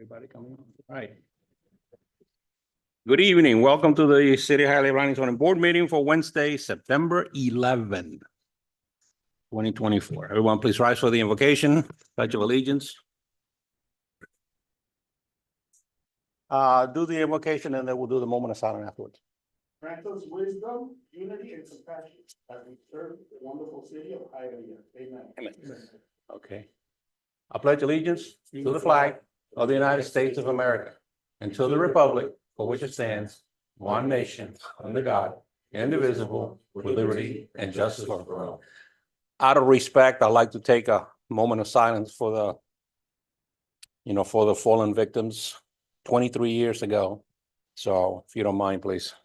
Everybody coming on? All right. Good evening. Welcome to the City of Hialeah Planning Zoning Board meeting for Wednesday, September 11, 2024. Everyone, please rise for the invocation, pledge of allegiance. Do the invocation and then we'll do the moment of silence afterwards. Grant us wisdom, unity, and compassion as we serve the wonderful city of Hialeah. Amen. Amen. Okay. I pledge allegiance to the flag of the United States of America and to the republic for which it stands, one nation, under God, indivisible, with liberty and justice for all. Out of respect, I'd like to take a moment of silence for the fallen victims 23 years ago. So if you don't mind, please.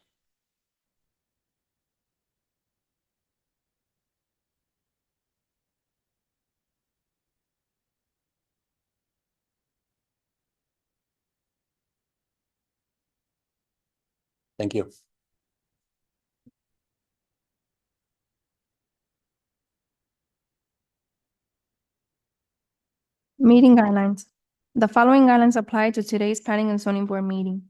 Thank you. Meeting guidelines. The following guidelines apply to today's Planning and Zoning Board meeting.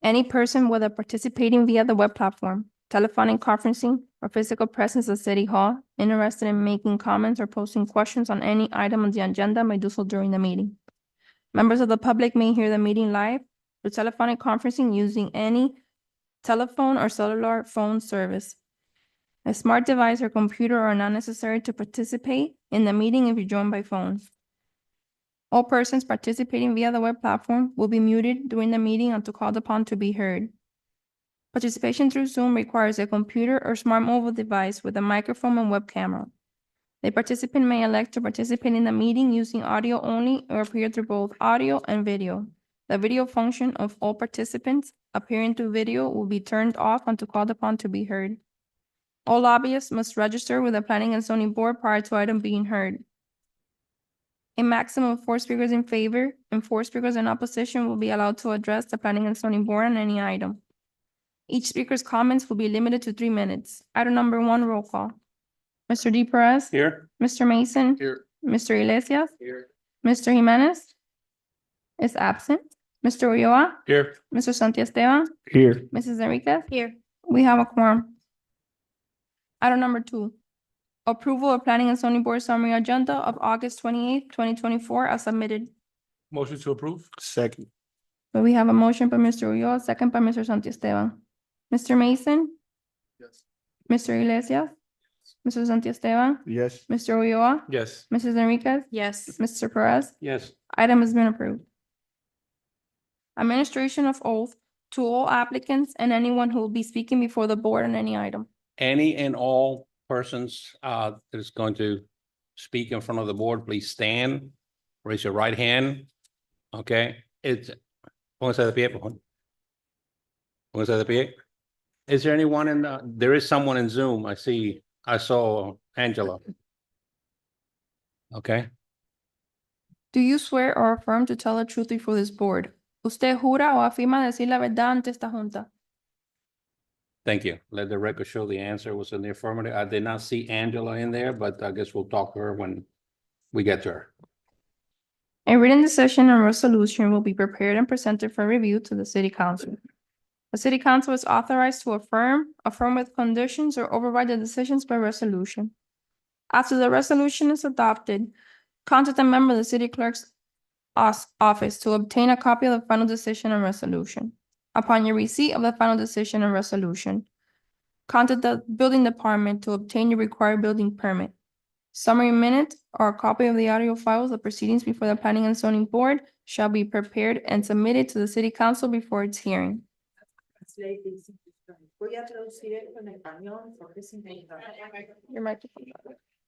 Any person, whether participating via the web platform, telephonic conferencing, or physical presence at City Hall, interested in making comments or posting questions on any item on the agenda may do so during the meeting. Members of the public may hear the meeting live through telephonic conferencing using any telephone or cellular phone service. A smart device or computer are not necessary to participate in the meeting if you join by phone. All persons participating via the web platform will be muted during the meeting until called upon to be heard. Participation through Zoom requires a computer or smart mobile device with a microphone and web camera. The participant may elect to participate in the meeting using audio only or appear through both audio and video. The video function of all participants appearing through video will be turned off until called upon to be heard. All lobbyists must register with the Planning and Zoning Board prior to item being heard. A maximum of 4 speakers in favor and 4 speakers in opposition will be allowed to address the Planning and Zoning Board on any item. Each speaker's comments will be limited to 3 minutes. Item number 1, roll call. Mr. D. Perez? Here. Mr. Mason? Here. Mr. Iglesias? Here. Mr. Jimenez? Is absent. Mr. Ulloa? Here. Mr. Santiesteban? Here. Mrs. Enriquez? Here. We have a quorum. Item number 2. Approval of Planning and Zoning Board summary agenda of August 28th, 2024 as submitted. Motion to approve. Second. So we have a motion by Mr. Ulloa, second by Mr. Santiesteban. Mr. Mason? Yes. Mr. Iglesias? Mr. Santiesteban? Yes. Mr. Ulloa? Yes. Mrs. Enriquez? Yes. Mr. Perez? Yes. Item has been approved. Administration of oath to all applicants and anyone who will be speaking before the board on any item. Any and all persons that is going to speak in front of the board, please stand, raise your right hand. Okay, póngase de pie, por favor. Póngase de pie. Is there anyone there is someone in Zoom? I saw Angela. Okay, Do you swear or affirm to tell the truth before this board? ¿Usted jura o afirma decir la verdad ante esta junta? thank you. Let the record show the answer was in the affirmative. I did not see Angela in there, but I guess we'll talk to her when we get to her. A written decision and resolution will be prepared and presented for review to the City Council. The City Council is authorized to affirm with conditions, or override the decisions by resolution. After the resolution is adopted, contact a member of the City Clerk's office to obtain a copy of the final decision and resolution. Upon your receipt of the final decision and resolution, contact the Building Department to obtain your required building permit. Summary minute or a copy of the audio files of proceedings before the Planning and Zoning Board shall be prepared and submitted to the City Council before its hearing. Voy a traducir esto en español porque es importante. Your microphone.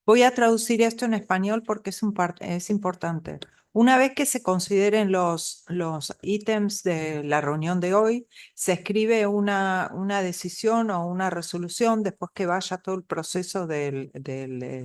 Voy a traducir esto en español porque es importante. Una vez que se consideren los ítems de la reunión de hoy, se escribe una decisión o una resolución después que vaya todo el proceso del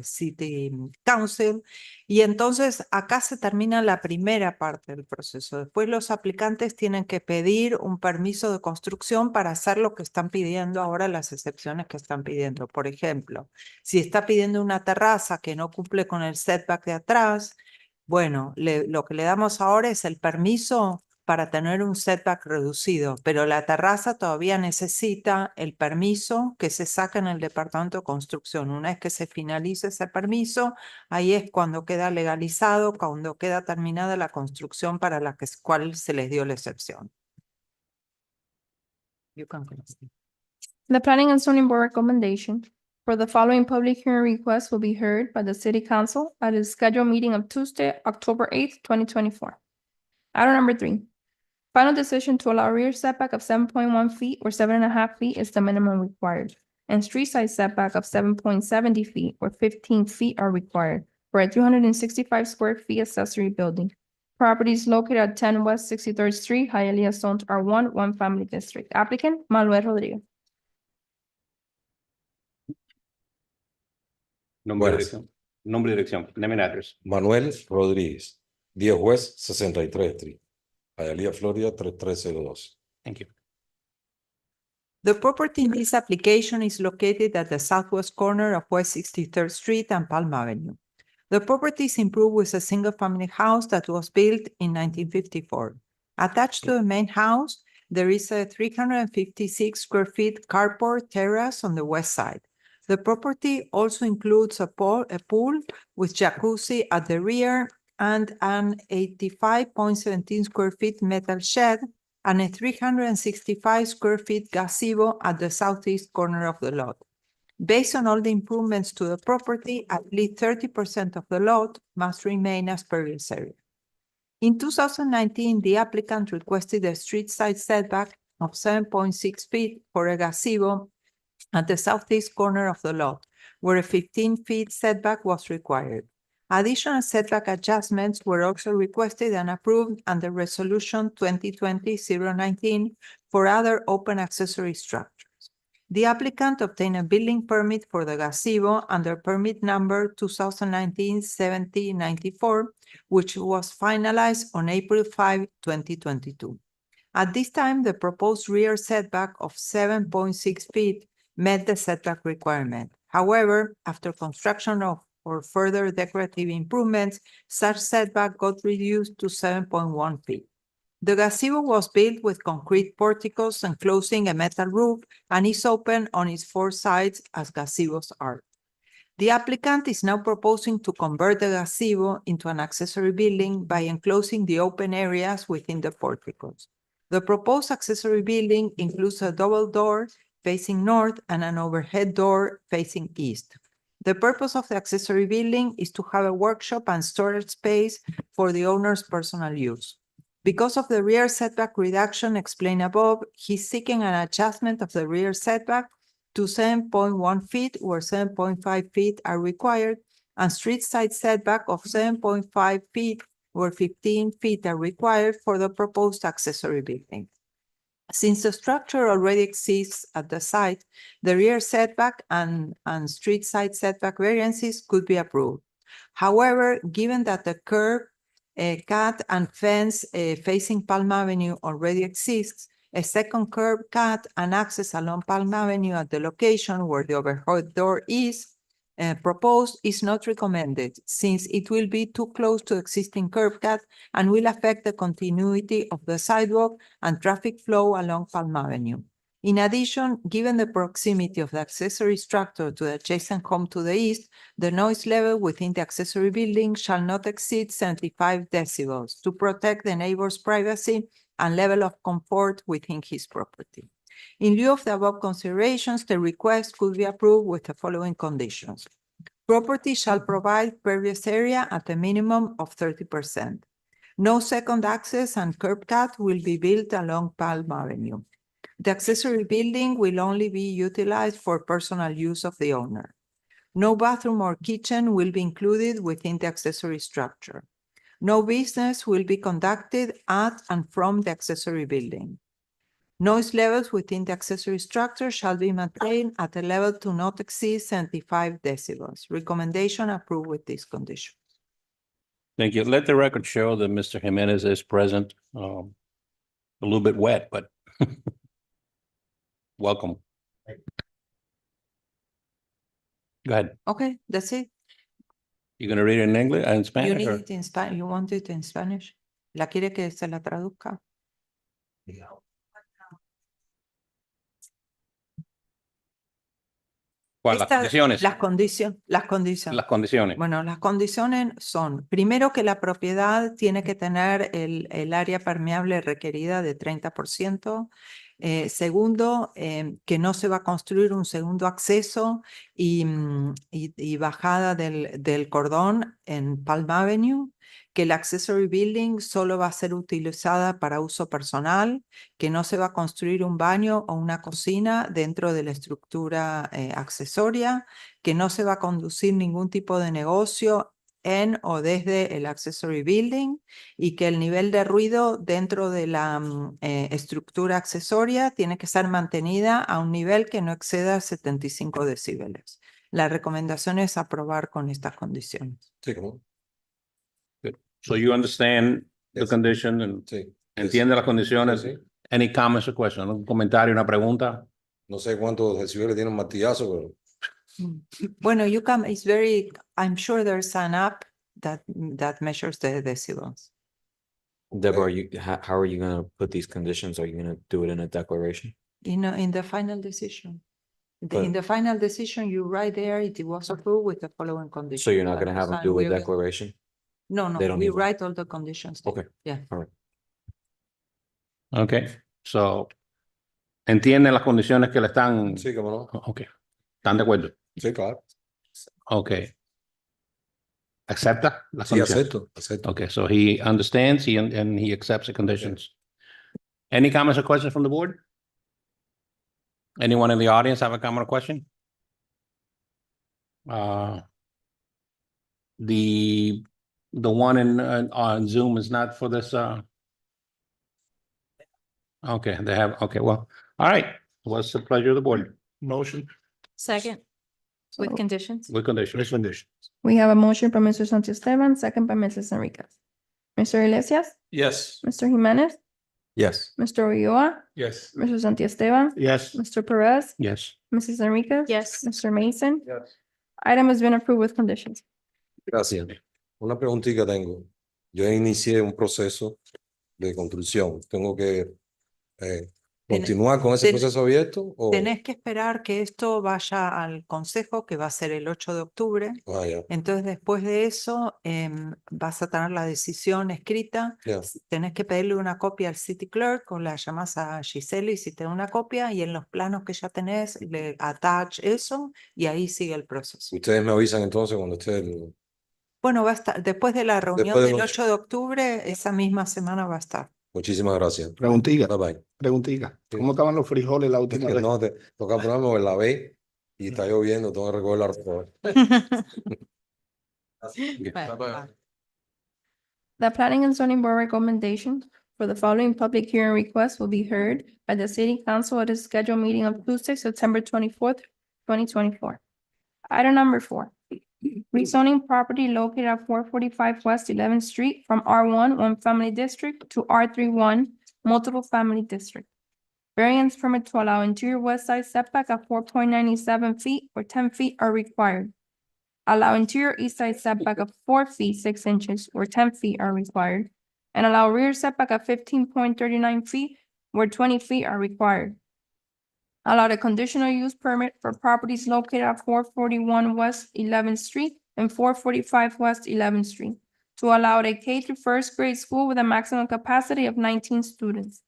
City Council, y entonces acá se termina la primera parte del proceso. Después los aplicantes tienen que pedir un permiso de construcción para hacer lo que están pidiendo ahora, las excepciones que están pidiendo. Por ejemplo, si está pidiendo una terraza que no cumple con el setback de atrás, Bueno, lo que le damos ahora es el permiso para tener un setback reducido, pero la terraza todavía necesita el permiso que se saca en el Departamento de Construcción. Una vez que se finalice ese permiso, ahí es cuando queda legalizado, cuando queda terminada la construcción para la cual se les dio la excepción. You can continue. The Planning and Zoning Board recommendation for the following public hearing request will be heard by the City Council at its scheduled meeting of Tuesday, October 8th, 2024. Item number 3, final decision to allow rear setback of 7.1 feet or 7.5 feet is the minimum required, and street side setback of 7.70 feet or 15 feet are required for a 365 square feet accessory building. Properties located at 10 West 63rd Street, Hialeah, Zoned R1, One Family District. Applicant, Manuel Rodriguez. Nombre y Buenas. dirección. Nombre y dirección. Name and address. Manuel Rodríguez, 10 West 63 Street, Hialeah, Florida 3302. Thank you. The property in this application is located at the southwest corner of West 63rd Street and Palm Avenue. The property is improved with a single-family house that was built in 1954. Attached to the main house, there is a 356 square feet carport terrace on the west side. The property also includes a pool with jacuzzi at the rear and an 85.17 square feet metal shed and a 365 square feet gazebo at the southeast corner of the lot. Based on all the improvements to the property, at least 30% of the lot must remain as pervious area. In 2019, the applicant requested a street side setback of 7.6 feet for a gazebo at the southeast corner of the lot, where a 15 feet setback was required. Additional setback adjustments were also requested and approved under Resolution 2020-019 for other open accessory structures. The applicant obtained a building permit for the gazebo under permit number 2019-7094, which was finalized on April 5, 2022. At this time, the proposed rear setback of 7.6 feet met the setback requirement. However, after construction of or further decorative improvements, such setback got reduced to 7.1 feet. The gazebo was built with concrete porticos enclosing a metal roof and is open on its 4 sides as gazebos are. The applicant is now proposing to convert the gazebo into an accessory building by enclosing the open areas within the porticos. The proposed accessory building includes a double door facing north and an overhead door facing east. The purpose of the accessory building is to have a workshop and storage space for the owner's personal use. Because of the rear setback reduction explained above, he's seeking an adjustment of the rear setback to 7.1 feet where 7.5 feet are required and street side setback of 7.5 feet where 15 feet are required for the proposed accessory building. Since the structure already exists at the site, the rear setback and street side setback variances could be approved. However, given that the curb, cut and fence facing Palm Avenue already exists, a second curb cut and access along Palm Avenue at the location where the overhead door is proposed is not recommended, since it will be too close to existing curb cut and will affect the continuity of the sidewalk and traffic flow along Palm Avenue. In addition, given the proximity of the accessory structure to the adjacent home to the east, the noise level within the accessory building shall not exceed 75 decibels to protect the neighbor's privacy and level of comfort within his property. In lieu of the above considerations, the request could be approved with the following conditions. Property shall provide pervious area at a minimum of 30%. No second access and curb cut will be built along Palm Avenue. The accessory building will only be utilized for personal use of the owner. No bathroom or kitchen will be included within the accessory structure. No business will be conducted at and from the accessory building. Noise levels within the accessory structure shall be maintained at a level to not exceed 75 decibels. Recommendation approved with this condition. Thank you. Let the record show that Mr. Jimenez is present. A little bit wet, but welcome. Go ahead. Okay, that's it. You gonna read it in English and You Spanish need or? it in Spanish, you want it in Spanish? ¿La quiere que se la traduzca? ¿Cuál? Las Esta- condiciones. Las condiciones, las condiciones. Las condiciones. Bueno, las condiciones son, primero, que la propiedad tiene que tener el área permeable requerida de 30%. Segundo, que no se va a construir un segundo acceso y bajada del cordón en Palm Avenue, que el accessory building solo va a ser utilizada para uso personal, que no se va a construir un baño o una cocina dentro de la estructura accesoria, que no se va a conducir ningún tipo de negocio en o desde el accessory building y que el nivel de ruido dentro de la estructura accesoria tiene que ser mantenida a un nivel que no exceda 75 decibeles. La recomendación es aprobar con estas condiciones. Sí, ¿cómo? So you understand the Yes. condition and Sí. entiende las condiciones. Sí, sí. Any comments or questions? ¿Un comentario, una pregunta? No sé cuántos decibeles tiene un martillazo, pero Bueno, you can, it's very, I'm sure there's an app that measures the decibels. Deborah, how are you gonna put these conditions? Are you gonna do it in a declaration? In the final decision. In But- the final decision, you write there, it was approved with the following conditions. So you're not gonna have them do a declaration? No, They no, don't we need one. write all the conditions. there. Okay. Yeah. Okay, so entienden las condiciones que le están. sí, cómo no. Okay, ¿están de acuerdo? Sí, claro. Okay. ¿Acepta las Sí, condiciones? acepto. Okay, so he understands, and he accepts the conditions. Any comments or questions from the board? Anyone in the audience have a comment or question? The one on Zoom is not for this, okay, they have, okay, well, all right. What's the pleasure of the board? Motion. Second. With conditions? With conditions. Condition. We have a motion by Mr. Santiesteban, second by Mrs. Enriquez. Mr. Iglesias, Yes. Mr. Jimenez, Yes. Mr. Ulloa, Yes. Mr. Santiesteban, Yes. Mr. Perez, Yes. Mrs. Enriquez. Yes. Mr. Mason. Yes. Item has been approved with conditions. Gracias. Una preguntita tengo. Yo inicié un proceso de construcción. ¿Tengo que continuar con ese ten- proceso abierto? O... Tenés que esperar que esto vaya al consejo, que va a ser el 8 de octubre. Ah, ya. Entonces, después de eso, vas a tener la decisión escrita. Ya. Tenés que pedirle una copia al City Clerk o la llamás a Giselle y si te da una copia y en los planos que ya tenés le attach eso y ahí sigue el proceso. Ustedes me avisan entonces cuando esté el... Bueno, va a estar, después de la reunión Después del del 8. 8 de octubre, esa misma semana va a estar. Muchísimas gracias. Preguntita, Bye bye. preguntita. Sí. ¿Cómo estaban los frijoles la última vez? No, te toca ponerme en la B y está lloviendo, tengo que recoger la ropa. Bueno, va. The Planning and Zoning Board recommendation for the following public hearing request will be heard by the City Council at its scheduled meeting of Tuesday, September 24th, 2024. Item number 4, rezoning property located at 445 West 11th Street from R1 One Family District to R31 Multiple Family District. Variance permit to allow interior west side setback at 4.97 feet or 10 feet are required. Allow interior east side setback of 4 feet 6 inches where 10 feet are required, and allow rear setback of 15.39 feet where 20 feet are required. Allow a conditional use permit for properties located at 441 West 11th Street and 445 West 11th Street to allow a K through first grade school with a maximum capacity of 19 students.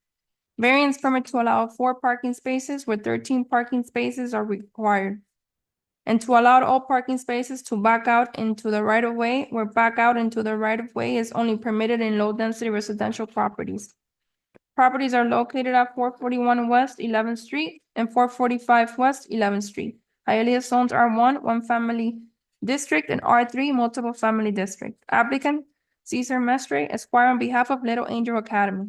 Variance permit to allow 4 parking spaces where 13 parking spaces are required, and to allow all parking spaces to back out into the right-of-way where back out into the right-of-way is only permitted in low-density residential properties. Properties are located at 441 West 11th Street and 445 West 11th Street. Hialeah zones R1, One Family District, and R3, Multiple Family District. Applicant Cesar Mestre, Esquire, on behalf of Little Angel Academy.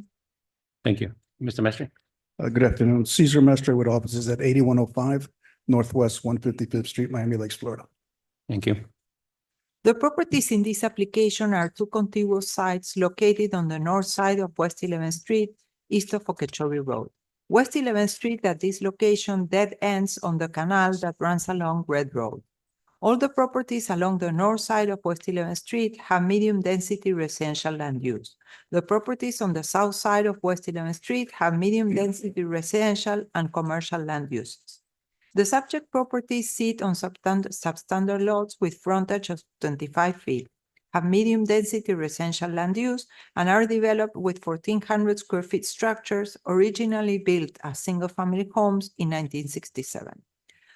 Thank you. Mr. Mestre? Good afternoon. Cesar Mestre with offices at 8105 Northwest 155th Street, Miami Lakes, Florida. Thank you. The properties in this application are 2 contiguous sites located on the north side of West 11th Street, east of Okeechobee Road. West 11th Street at this location dead ends on the canal that runs along Red Road. All the properties along the north side of West 11th Street have medium-density residential land use. The properties on the south side of West 11th Street have medium-density residential and commercial land uses. The subject properties sit on substandard lots with frontage of 25 feet, have medium-density residential land use, and are developed with 1,400 square feet structures originally built as single-family homes in 1967.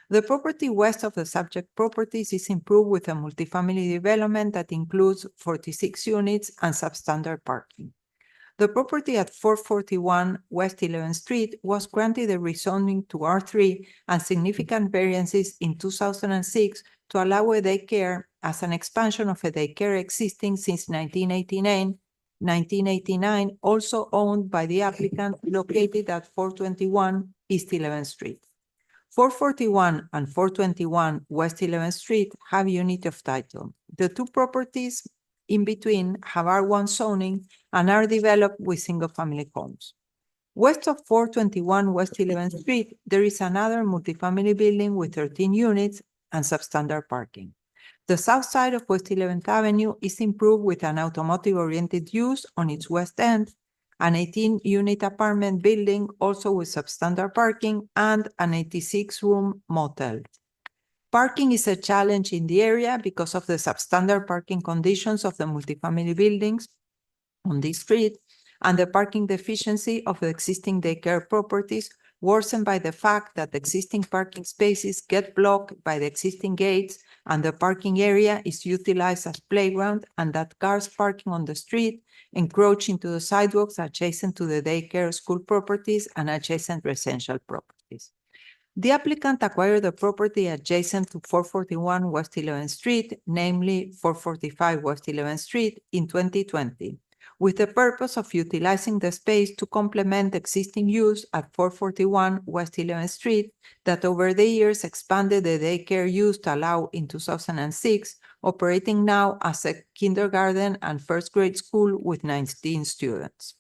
The property west of the subject properties is improved with a multifamily development that includes 46 units and substandard parking. The property at 441 West 11th Street was granted a rezoning to R3 and significant variances in 2006 to allow a daycare as an expansion of a daycare existing since 1989, also owned by the applicant, located at 421 East 11th Street. 441 and 421 West 11th Street have unit of title. The two properties in between have R1 zoning and are developed with single-family homes. West of 421 West 11th Street, there is another multifamily building with 13 units and substandard parking. The south side of West 11th Avenue is improved with an automotive-oriented use on its west end, an 18-unit apartment building also with substandard parking, and an 86-room motel. Parking is a challenge in the area because of the substandard parking conditions of the multifamily buildings on this street and the parking deficiency of the existing daycare properties, worsened by the fact that existing parking spaces get blocked by the existing gates and the parking area is utilized as playground, and that cars parking on the street encroach into the sidewalks adjacent to the daycare school properties and adjacent residential properties. The applicant acquired the property adjacent to 441 West 11th Street, namely 445 West 11th Street, in 2020, with the purpose of utilizing the space to complement existing use at 441 West 11th Street that over the years expanded the daycare use to allow in 2006, operating now as a kindergarten and first grade school with 19 students.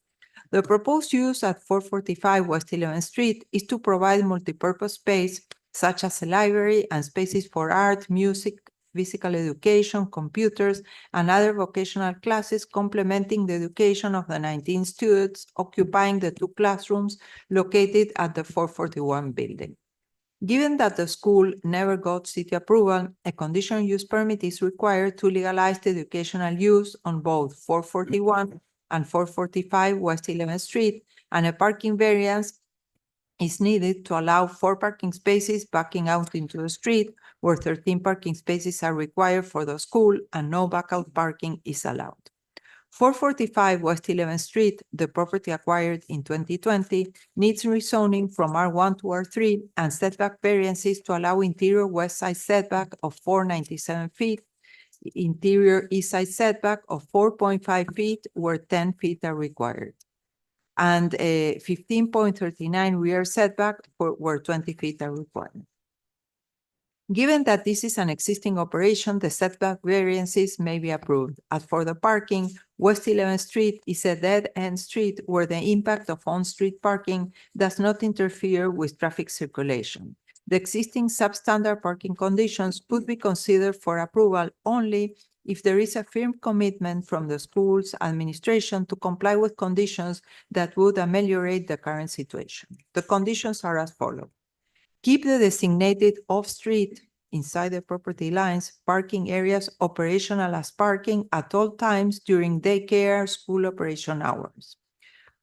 The proposed use at 445 West 11th Street is to provide multipurpose space such as a library and spaces for art, music, physical education, computers, and other vocational classes complementing the education of the 19 students occupying the two classrooms located at the 441 building. Given that the school never got city approval, a conditional use permit is required to legalize the educational use on both 441 and 445 West 11th Street, and a parking variance is needed to allow 4 parking spaces backing out into the street, where 13 parking spaces are required for the school and no backout parking is allowed. 445 West 11th Street, the property acquired in 2020, needs rezoning from R1 to R3 and setback variances to allow interior west side setback of 497 feet, interior east side setback of 4.5 feet where 10 feet are required, and a 15.39 rear setback where 20 feet are required. Given that this is an existing operation, the setback variances may be approved. As for the parking, West 11th Street is a dead-end street where the impact of on-street parking does not interfere with traffic circulation. The existing substandard parking conditions could be considered for approval only if there is a firm commitment from the school's administration to comply with conditions that would ameliorate the current situation. The conditions are as follows. Keep the designated off-street inside the property lines parking areas operational as parking at all times during daycare school operation hours.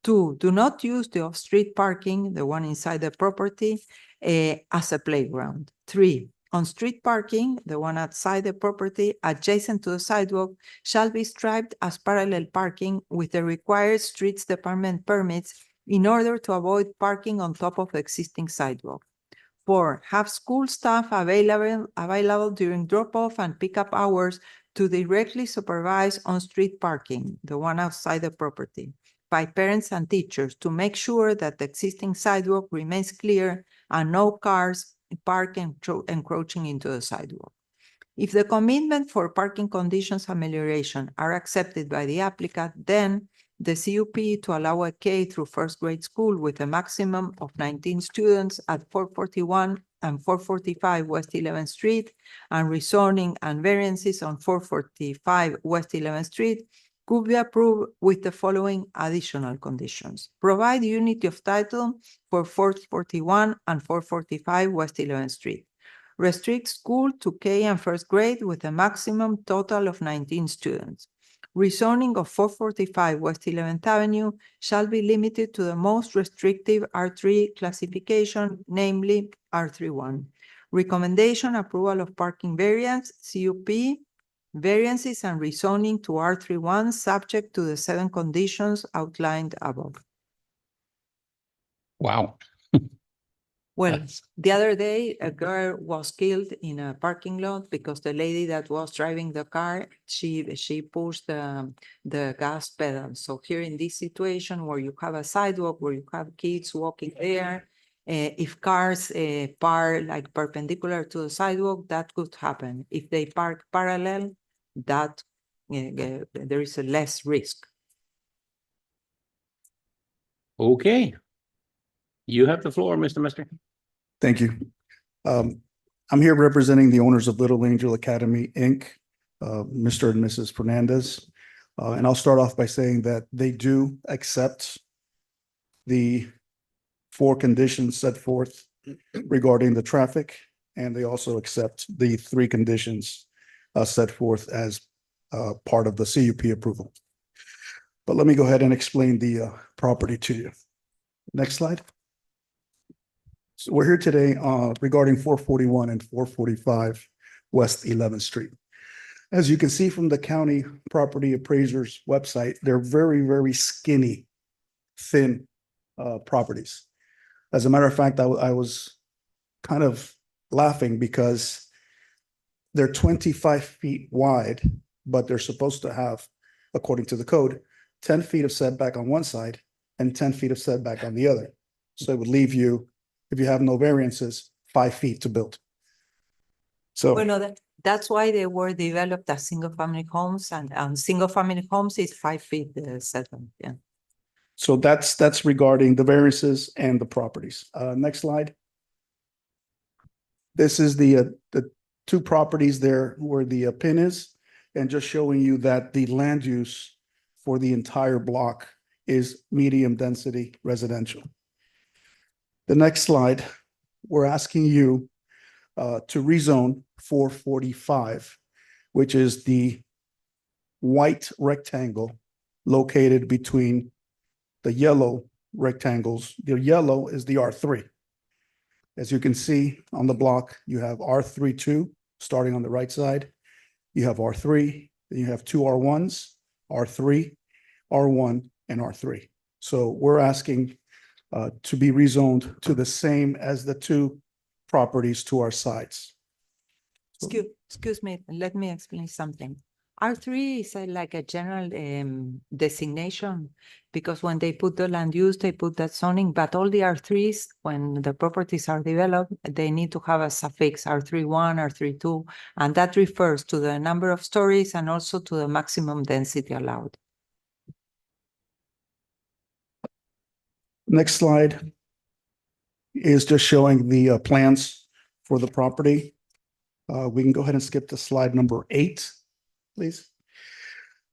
2, do not use the off-street parking, the one inside the property, as a playground. 3, on-street parking, the one outside the property adjacent to the sidewalk, shall be striped as parallel parking with the required streets department permits in order to avoid parking on top of the existing sidewalk. 4, have school staff available during drop-off and pick-up hours to directly supervise on-street parking, the one outside the property, by parents and teachers to make sure that the existing sidewalk remains clear and no cars park encroaching into the sidewalk. If the commitment for parking conditions amelioration are accepted by the applicant, then the CUP to allow a K through first grade school with a maximum of 19 students at 441 and 445 West 11th Street, and rezoning and variances on 445 West 11th Street could be approved with the following additional conditions. Provide unity of title for 441 and 445 West 11th Street. Restrict school to K and first grade with a maximum total of 19 students. Rezoning of 445 West 11th Avenue shall be limited to the most restrictive R3 classification, namely R31. Recommendation approval of parking variance, CUP, variances and rezoning to R31 subject to the 7 conditions outlined above. Wow. Well, That's- the other day, a girl was killed in a parking lot because the lady that was driving the car, she pushed the gas pedal. So here in this situation where you have a sidewalk, where you have kids walking there, if cars park like perpendicular to the sidewalk, that could happen. If they park parallel, that there is a less risk. Okay. You have the floor, Mr. Mister. Thank you. I'm here representing the owners of Little Angel Academy, Inc., Mr. and Mrs. Fernandez. And I'll start off by saying that they do accept the 4 conditions set forth regarding the traffic, and they also accept the 3 conditions set forth as part of the CUP approval. But let me go ahead and explain the property to you. Next slide. So we're here today regarding 441 and 445 West 11th Street. As you can see from the county property appraiser's website, they're very, very skinny, thin properties. As a matter of fact, I was kind of laughing because they're 25 feet wide, but they're supposed to have, according to the code, 10 feet of setback on one side and 10 feet of setback on the other. So it would leave you, if you have no variances, 5 feet to build. So, Well, that's why they were developed as single-family homes, and single-family homes is 5 feet setback, yeah. so that's regarding the variances and the properties. Next slide. This is the 2 properties there where the pin is, and just showing you that the land use for the entire block is medium density residential. The next slide, we're asking you to rezone 445, which is the white rectangle located between the yellow rectangles. The yellow is the R3. As you can see on the block, you have R32 starting on the right side. You have R3, then you have 2 R1s, R3, R1, and R3. So we're asking to be rezoned to the same as the 2 properties to our sides. Excuse me, let me explain something. R3 is like a general designation, because when they put the land use, they put that zoning, but all the R3s, when the properties are developed, they need to have a suffix R31, R32, and that refers to the number of stories and also to the maximum density allowed. Next slide is just showing the plans for the property. We can go ahead and skip to slide number 8, please.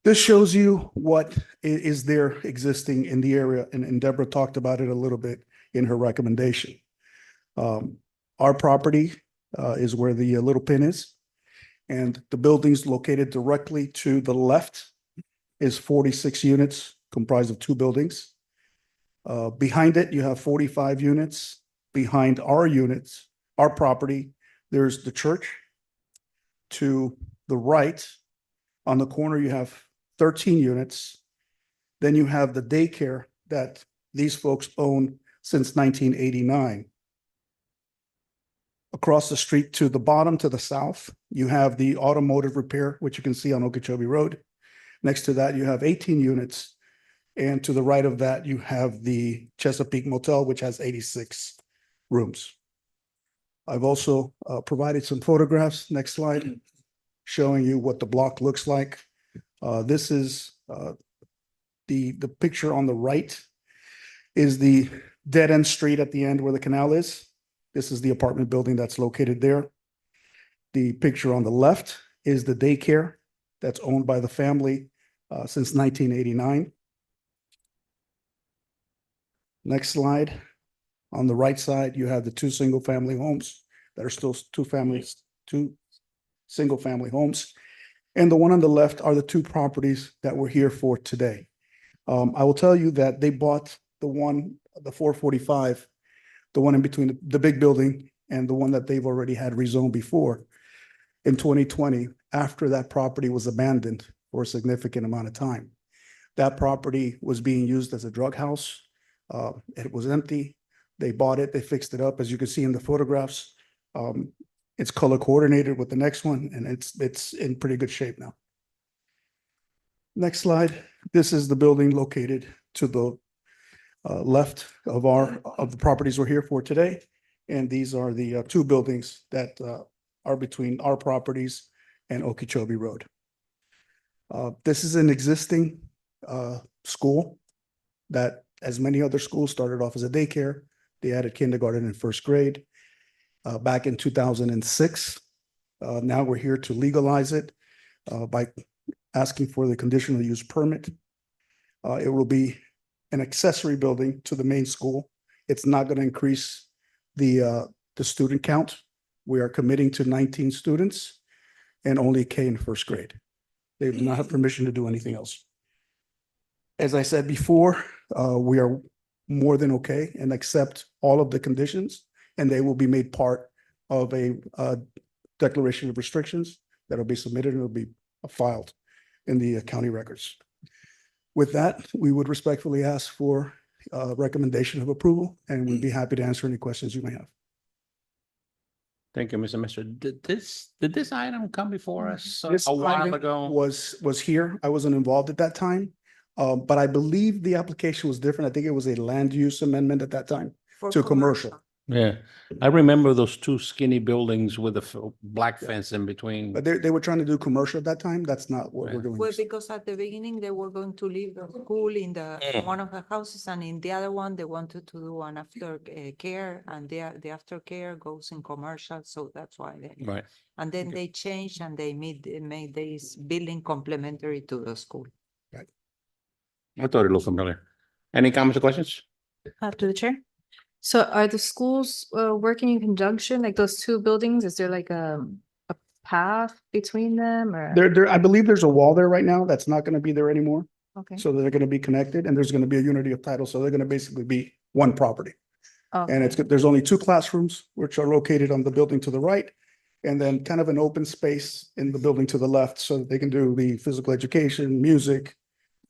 This shows you what is there existing in the area, and Deborah talked about it a little bit in her recommendation. Our property is where the little pin is, and the buildings located directly to the left is 46 units comprised of 2 buildings. Behind it, you have 45 units. Behind our units, our property, there's the church. To the right, on the corner, you have 13 units. Then you have the daycare that these folks own since 1989. Across the street to the bottom, to the south, you have the automotive repair, which you can see on Okeechobee Road. Next to that, you have 18 units. And to the right of that, you have the Chesapeake Motel, which has 86 rooms. I've also provided some photographs, next slide, showing you what the block looks like. This is the picture on the right is the dead-end street at the end where the canal is. This is the apartment building that's located there. The picture on the left is the daycare that's owned by the family since 1989. Next slide. On the right side, you have the two single-family homes that are still two single-family homes. And the one on the left are the two properties that we're here for today. I will tell you that they bought the 445, the one in between the big building and the one that they've already had rezoned before in 2020, after that property was abandoned for a significant amount of time. That property was being used as a drug house. It was empty. They bought it, they fixed it up, as you can see in the photographs. It's color coordinated with the next one, and it's in pretty good shape now. Next slide. This is the building located to the left of the properties we're here for today. And these are the two buildings that are between our properties and Okeechobee Road. This is an existing school that, as many other schools, started off as a daycare. They added kindergarten and first grade back in 2006. Now we're here to legalize it by asking for the conditional use permit. It will be an accessory building to the main school. It's not going to increase the student count. We are committing to 19 students and only K in first grade. They do not have permission to do anything else. As I said before, we are more than okay and accept all of the conditions, and they will be made part of a declaration of restrictions that will be submitted and will be filed in the county records. With that, we would respectfully ask for a recommendation of approval, and we'd be happy to answer any questions you may have. Thank you, Mr. Mister. Did this item come before us This a while item ago? was here. I wasn't involved at that time. But I believe the application was different. I think it was a land use amendment at that time For to commercial. Yeah, I remember those two skinny buildings with a black fence in between. But they were trying to do commercial at that time. That's not what we're doing. Well, because at the beginning, they were going to leave the school in one of the houses, and in the other one, they wanted to do an after care, and the aftercare goes in commercial, so that's why they. Right. And then they changed and they made this building complementary to the school. I thought it looked familiar. Any comments or questions? After the chair. So are the schools working in conjunction, like those two buildings? Is there like a path between them or? I believe there's a wall there right now that's not going to be there anymore. Okay. So they're going to be connected, and there's going to be a unity of title. So they're going to basically be one property. And there's only two classrooms, which are located on the building to the right, and then kind of an open space in the building to the left, so that they can do the physical education, music,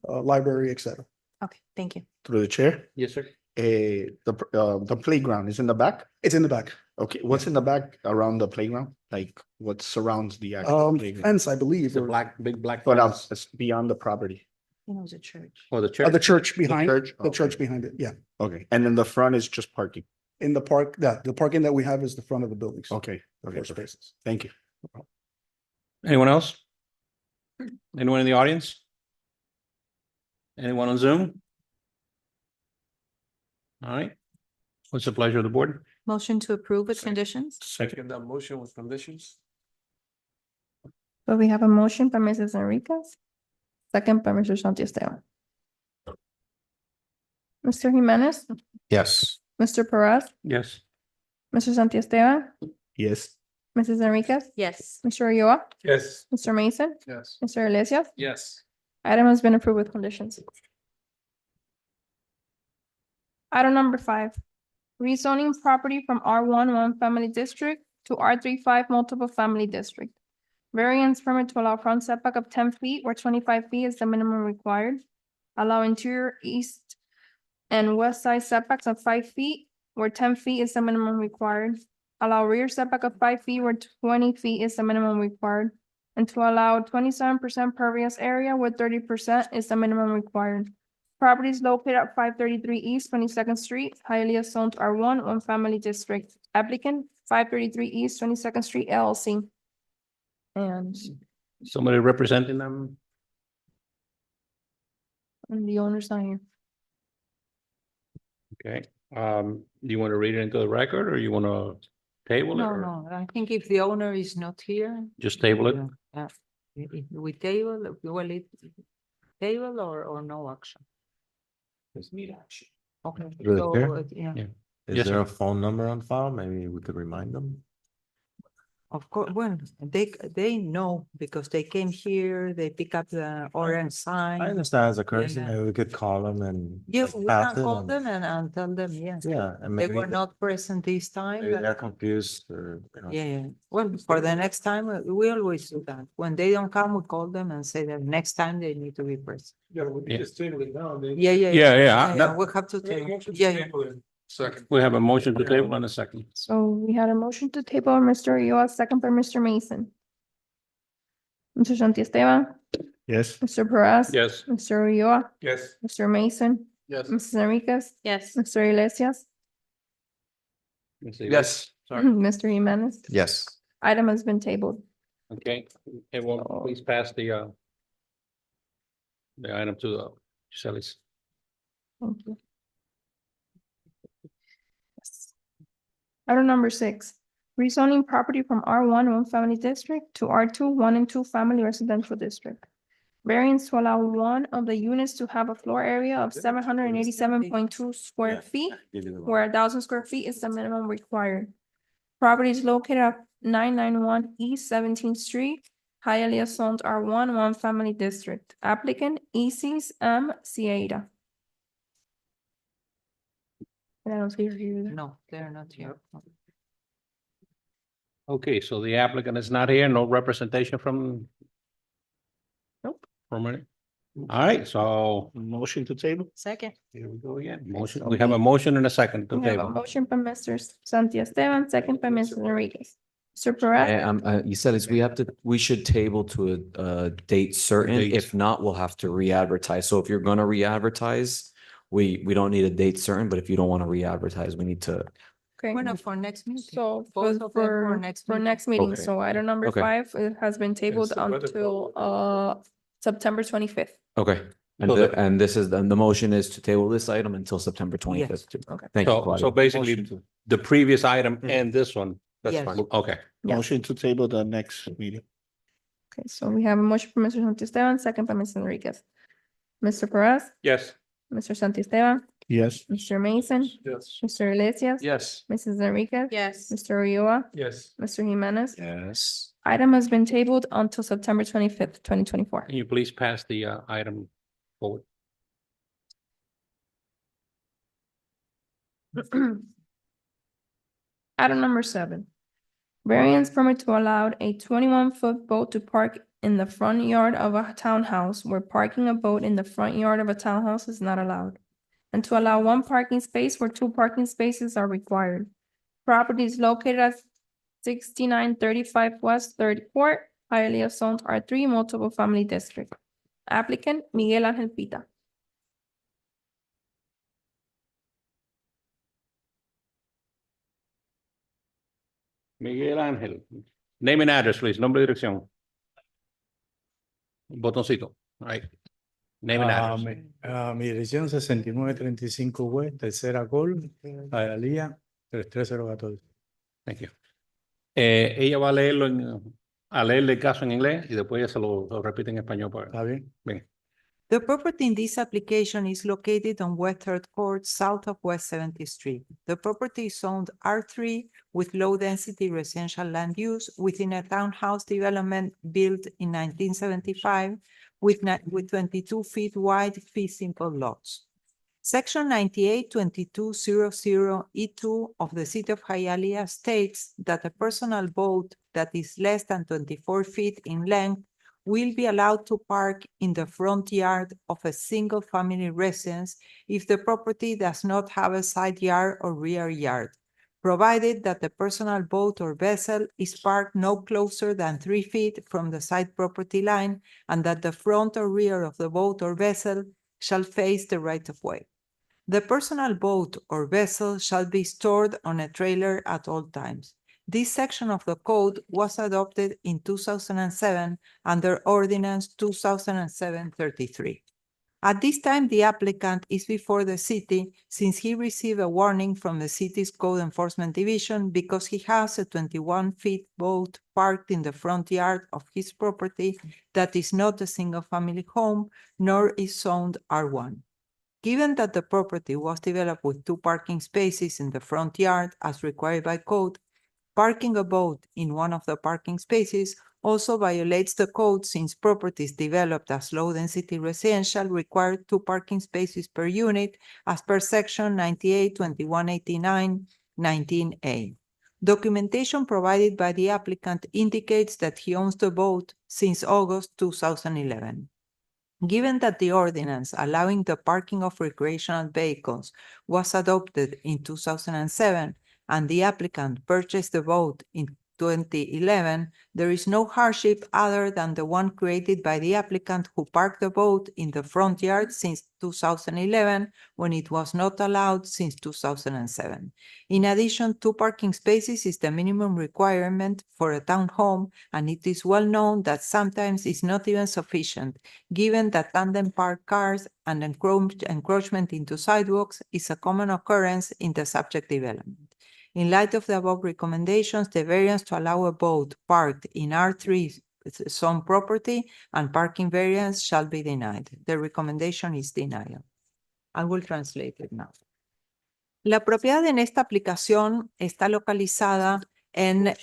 library, etc. Okay, thank you. Through the chair, Yes, sir. the playground is in the back. It's in the back. Okay, what's in the back around the playground? Like what surrounds the actual playground? Fence, I believe. The big black. What fence. else? It's beyond the property. It was a church. Oh, the The church. church behind, church? the church Okay. behind it. Yeah. Okay, and then the front is just parking. In the park, the parking that we have is the front of the buildings. Okay, The okay, four perfect. spaces. Thank you. Anyone else? Anyone in the audience? Anyone on Zoom? All right. What's the pleasure of the board? Motion to approve with conditions? Second. that motion with conditions? So we have a motion by Mrs. Enriquez, second by Mr. Santiesteban. Mr. Jimenez, Yes. Mr. Perez, Yes. Mr. Santiesteban, Yes. Mrs. Enriquez, Yes. Mr. Ulloa, Yes. Mr. Mason, Yes. Mr. Iglesias. Yes. Item has been approved with conditions. Item number 5, rezoning property from R1 one family district to R35 multiple family district. Variance permit to allow front setback of 10 feet where 25 feet is the minimum required. Allow interior east and west side setbacks of 5 feet where 10 feet is the minimum required. Allow rear setback of 5 feet where 20 feet is the minimum required. And to allow 27% pervious area where 30% is the minimum required. Property is located at 533 East 22nd Street, Hialeah zoned R1 one family district. Applicant 533 East 22nd Street LLC. And Somebody representing them? the owner's not here. Okay. Do you want to read it into the record or you want to table it No, or no, I think if the owner is not here. just table it? If we table, will it table or no action? Just need action. Okay. Really so, clear? yeah, Yeah. Is Yes, there sir. a phone number on file? Maybe we could remind them. of course, well, they know because they came here, they pick up the orange sign. I understand as a courtesy, yeah. maybe we could call them and. Yeah, like, we pass can it call and- them and tell them, yes. Yeah, and They maybe, were not present this time, maybe but they're confused or, you know. yeah, yeah. Well, for the next time, we always do that. When they don't come, we call them and say that next time they need to be present. Yeah, we Yeah. can just table it now. then. Yeah, yeah. Yeah, yeah. Yeah, that- we have to Yeah, tell, motion to yeah, yeah. table it. Second. We have a motion to table in a second. So we had a motion to table, Mr. Ulloa, second by Mr. Mason. Mr. Santi Esteban, Yes. Mr. Perez. Yes. Mr. Ulloa, Yes. Mr. Mason, Yes. Mrs. Enriquez, Yes. Mr. Iglesias, Yes. Sorry. Mr. Jimenez. Yes. Item has been tabled. Okay, everyone, please pass the item to the Giselle's. Thank you. Yes. Item number 6, rezoning property from R1 one family district to R2 1 and 2 family residential district. Variance to allow one of the units to have a floor area of 787.2 square feet, where 1,000 square feet is the minimum required. Property is located at 991 East 17th Street, Hialeah Zoned R1 one family district. Applicant EC's M. Cieda. And I don't see her here either. No, they're not here. Okay, so the applicant is not here, no representation from? Nope. From it? All right, so Motion to table? Second. here we go again. Motion, we have a motion and a second to We have a table. motion by Mr. Santi Esteban, second by Mrs. Enriquez. Mr. Perez, You said is we should table to a date certain. Date. If not, we'll have to re-advertise. So if you're gonna re-advertise, we don't need a date certain, but if you don't want to re-advertise, we need to. okay. Bueno, for next meeting. So Both of them for next meeting, Okay. so item number Okay. 5, it has been tabled the weather until September 25th. Okay. And So and this is, the motion is to table this item until September 25th. Okay. Thank you, So Claudia. basically, the previous item Mm. and this one, that's Yes. fine, okay. Yeah. Motion to table the next meeting. Okay, so we have a motion for Mr. Santi Esteban, second by Mrs. Enriquez. Mr. Perez, Yes. Mr. Santi Esteban, Yes. Mr. Mason, Yes. Mr. Iglesias. Yes. Mrs. Enriquez. Yes. Mr. Ulloa, Yes. Mr. Jimenez. Yes. Item has been tabled until September 25th, 2024. Can you please pass the item forward? Item number 7. Variance permit to allow a 21-foot boat to park in the front yard of a townhouse where parking a boat in the front yard of a townhouse is not allowed. And to allow 1 parking space where 2 parking spaces are required. Property is located at 6935 West 3rd Court, Hialeah Zoned R3 Multiple Family District. Applicant Miguel Ángel Pita. Miguel Ángel. Name and address, please. Nombre y dirección. Botoncito. All right. Name and address. Mi dirección 6935 West, tercera Gol, Hialeah, 33014. Thank you. Ella va a leerlo a leerle el caso en inglés y después ella se lo repite en español. ¿Está bien? The property in this application is located on West Third Court, south of West 70th Street. The property is zoned R3 with low-density residential land use within a townhouse development built in 1975 with 22 feet wide fee simple lots. Section 982200E2 of the City of Hialeah states that a personal boat that is less than 24 feet in length will be allowed to park in the front yard of a single-family residence if the property does not have a side yard or rear yard, provided that the personal boat or vessel is parked no closer than 3 feet from the side property line and that the front or rear of the boat or vessel shall face the right-of-way. The personal boat or vessel shall be stored on a trailer at all times. This section of the code was adopted in 2007 under Ordinance 2007-33. At this time, the applicant is before the city since he received a warning from the city's Code Enforcement Division because he has a 21-foot boat parked in the front yard of his property that is not a single-family home nor is zoned R1. Given that the property was developed with 2 parking spaces in the front yard as required by code, parking a boat in one of the parking spaces also violates the code since properties developed as low-density residential require 2 parking spaces per unit as per section 98-2189-19A. Documentation provided by the applicant indicates that he owns the boat since August 2011. Given that the ordinance allowing the parking of recreational vehicles was adopted in 2007 and the applicant purchased the boat in 2011, there is no hardship other than the one created by the applicant who parked the boat in the front yard since 2011 when it was not allowed since 2007. In addition, 2 parking spaces is the minimum requirement for a townhome, and it is well known that sometimes it's not even sufficient, given that tandem parked cars and encroachment into sidewalks is a common occurrence in the subject development. In light of the above recommendations, the variance to allow a boat parked in R3 zone property and parking variance shall be denied. The recommendation is denial. I will translate it now. La propiedad en esta aplicación está localizada en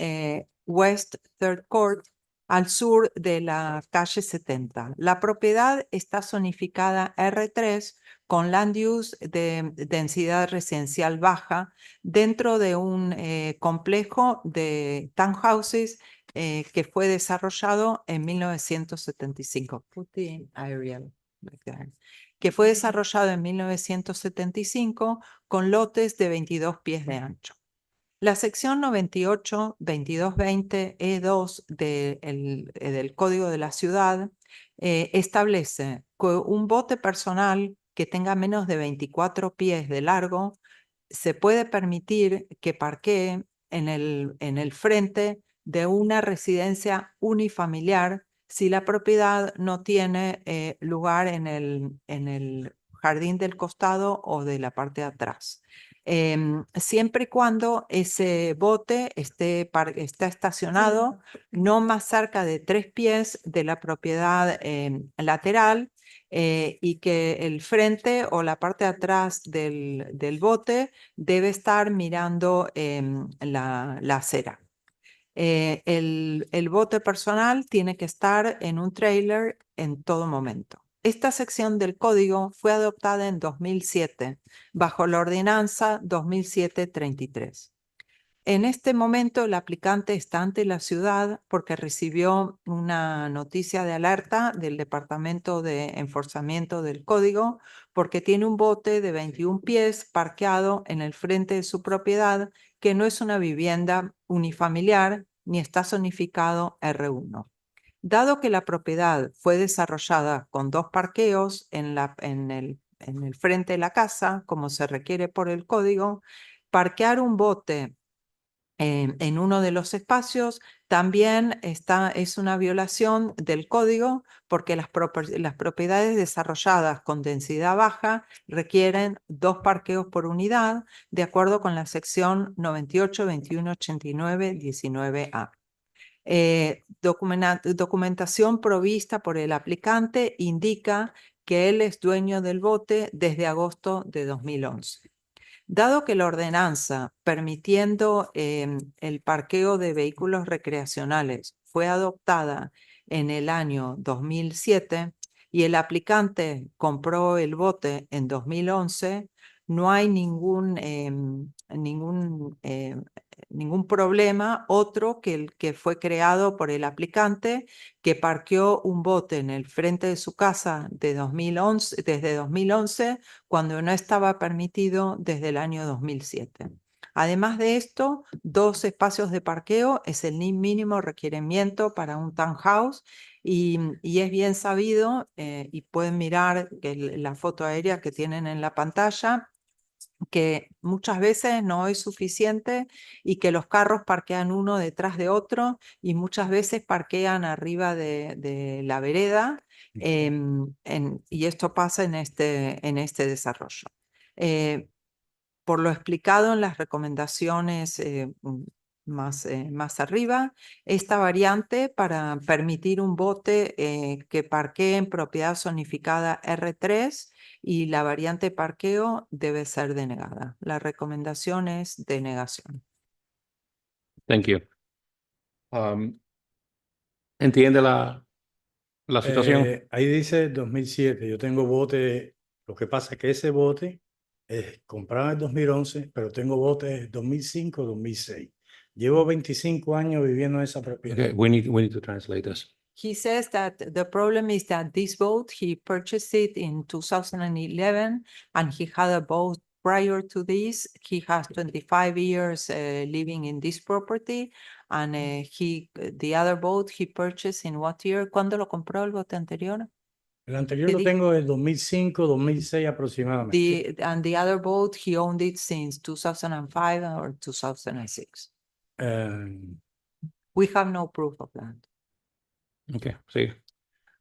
West Third Court, al sur de la calle 70. La propiedad está zonificada R3 con land use de densidad residencial baja dentro de un complejo de townhouses que fue desarrollado en 1975. Put the aerial like that. Que fue desarrollado en 1975 con lotes de 22 pies de ancho. La sección 98-2220E2 del Código de la Ciudad establece que un bote personal que tenga menos de 24 pies de largo se puede permitir que parquee en el frente de una residencia unifamiliar si la propiedad no tiene lugar en el jardín del costado o de la parte de atrás. Siempre y cuando ese bote está estacionado no más cerca de 3 pies de la propiedad lateral y que el frente o la parte de atrás del bote debe estar mirando la acera. El bote personal tiene que estar en un trailer en todo momento. Esta sección del código fue adoptada en 2007 bajo la ordenanza 2007-33. En este momento el aplicante está ante la ciudad porque recibió una noticia de alerta del Departamento de Enforzamiento del Código porque tiene un bote de 21 pies parqueado en el frente de su propiedad que no es una vivienda unifamiliar ni está zonificado R1. Dado que la propiedad fue desarrollada con 2 parqueos en el frente de la casa, como se requiere por el código, parquear un bote en uno de los espacios también es una violación del código porque las propiedades desarrolladas con densidad baja requieren 2 parqueos por unidad de acuerdo con la sección 98, 21, 89, 19A. Documentación provista por el aplicante indica que él es dueño del bote desde agosto de 2011. Dado que la ordenanza permitiendo el parqueo de vehículos recreacionales fue adoptada en el año 2007 y el aplicante compró el bote en 2011, no hay ningún problema otro que el que fue creado por el aplicante que parqueó un bote en el frente de su casa desde 2011 cuando no estaba permitido desde el año 2007. Además de esto, 2 espacios de parqueo es el mínimo requerimiento para un townhouse y es bien sabido y pueden mirar la foto aérea que tienen en la pantalla que muchas veces no es suficiente y que los carros parquean uno detrás de otro y muchas veces parquean arriba de la vereda y esto pasa en este desarrollo. Por lo explicado en las recomendaciones más arriba, esta variante para permitir un bote que parquee en propiedad zonificada R3 y la variante parqueo debe ser denegada. La recomendación es denegación. Thank you. ¿Entiende la situación? Ahí dice 2007, yo tengo bote, lo que pasa es que ese bote es comprado en el 2011, pero tengo botes 2005, 2006. Llevo 25 años viviendo en esa propiedad. Okay, we need to translate this. He says that the problem is that this boat, he purchased it in 2011 and he had a boat prior to this. He has 25 years living in this property and the other boat he purchased in what year? ¿Cuándo lo compró el bote anterior? El anterior lo tengo de 2005, 2006 aproximadamente. And the other boat, he owned it since 2005 or 2006. We have no proof of that. Okay, sí.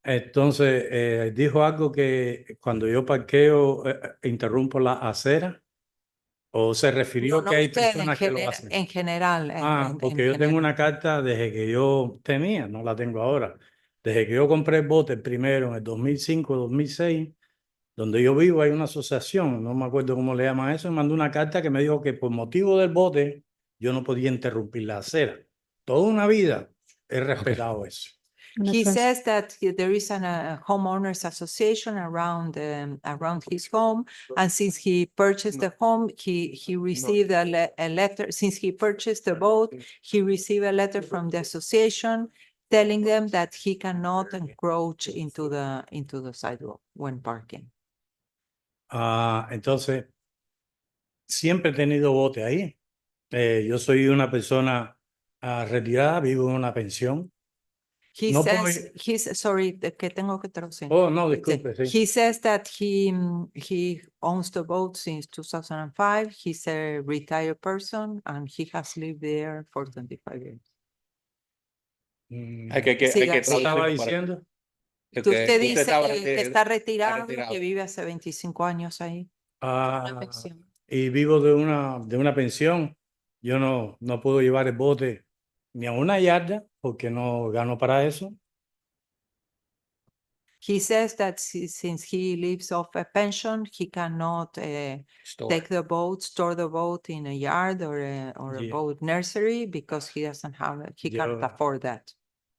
Entonces, dijo algo que cuando yo parqueo, interrumpo la acera, o se refirió No, que hay usted, personas que lo hacen. en general. Porque yo tengo una carta desde que yo tenía, no la tengo ahora. Desde que yo compré el bote primero en el 2005, 2006, donde yo vivo hay una asociación, no me acuerdo cómo le llaman eso, me mandó una carta que me dijo que por motivo del bote yo no podía interrumpir la acera. Toda una vida he respetado eso. He says that there is a homeowners association around his home, and since he purchased the home, he received a letter. Since he purchased the boat, he received a letter from the association telling them that he cannot encroach into the sidewalk when parking. Entonces, siempre he tenido bote ahí. Yo soy una persona retirada, vivo en una pensión. He No says, sorry, que tengo que traducir. Oh, no, disculpe, sí. He says that he owns the boat since 2005. He's a retired person and he has lived there for 25 years. ¿Qué estaba diciendo? Que usted dice que está retirado, que vive hace 25 años ahí. Una pensión. Y vivo de una pensión. Yo no puedo llevar el bote ni a una yarda porque no gano para eso. He says that since he lives off a pension, he cannot take the boat, store the boat in a yard or a boat nursery because he doesn't have it. He can't afford that.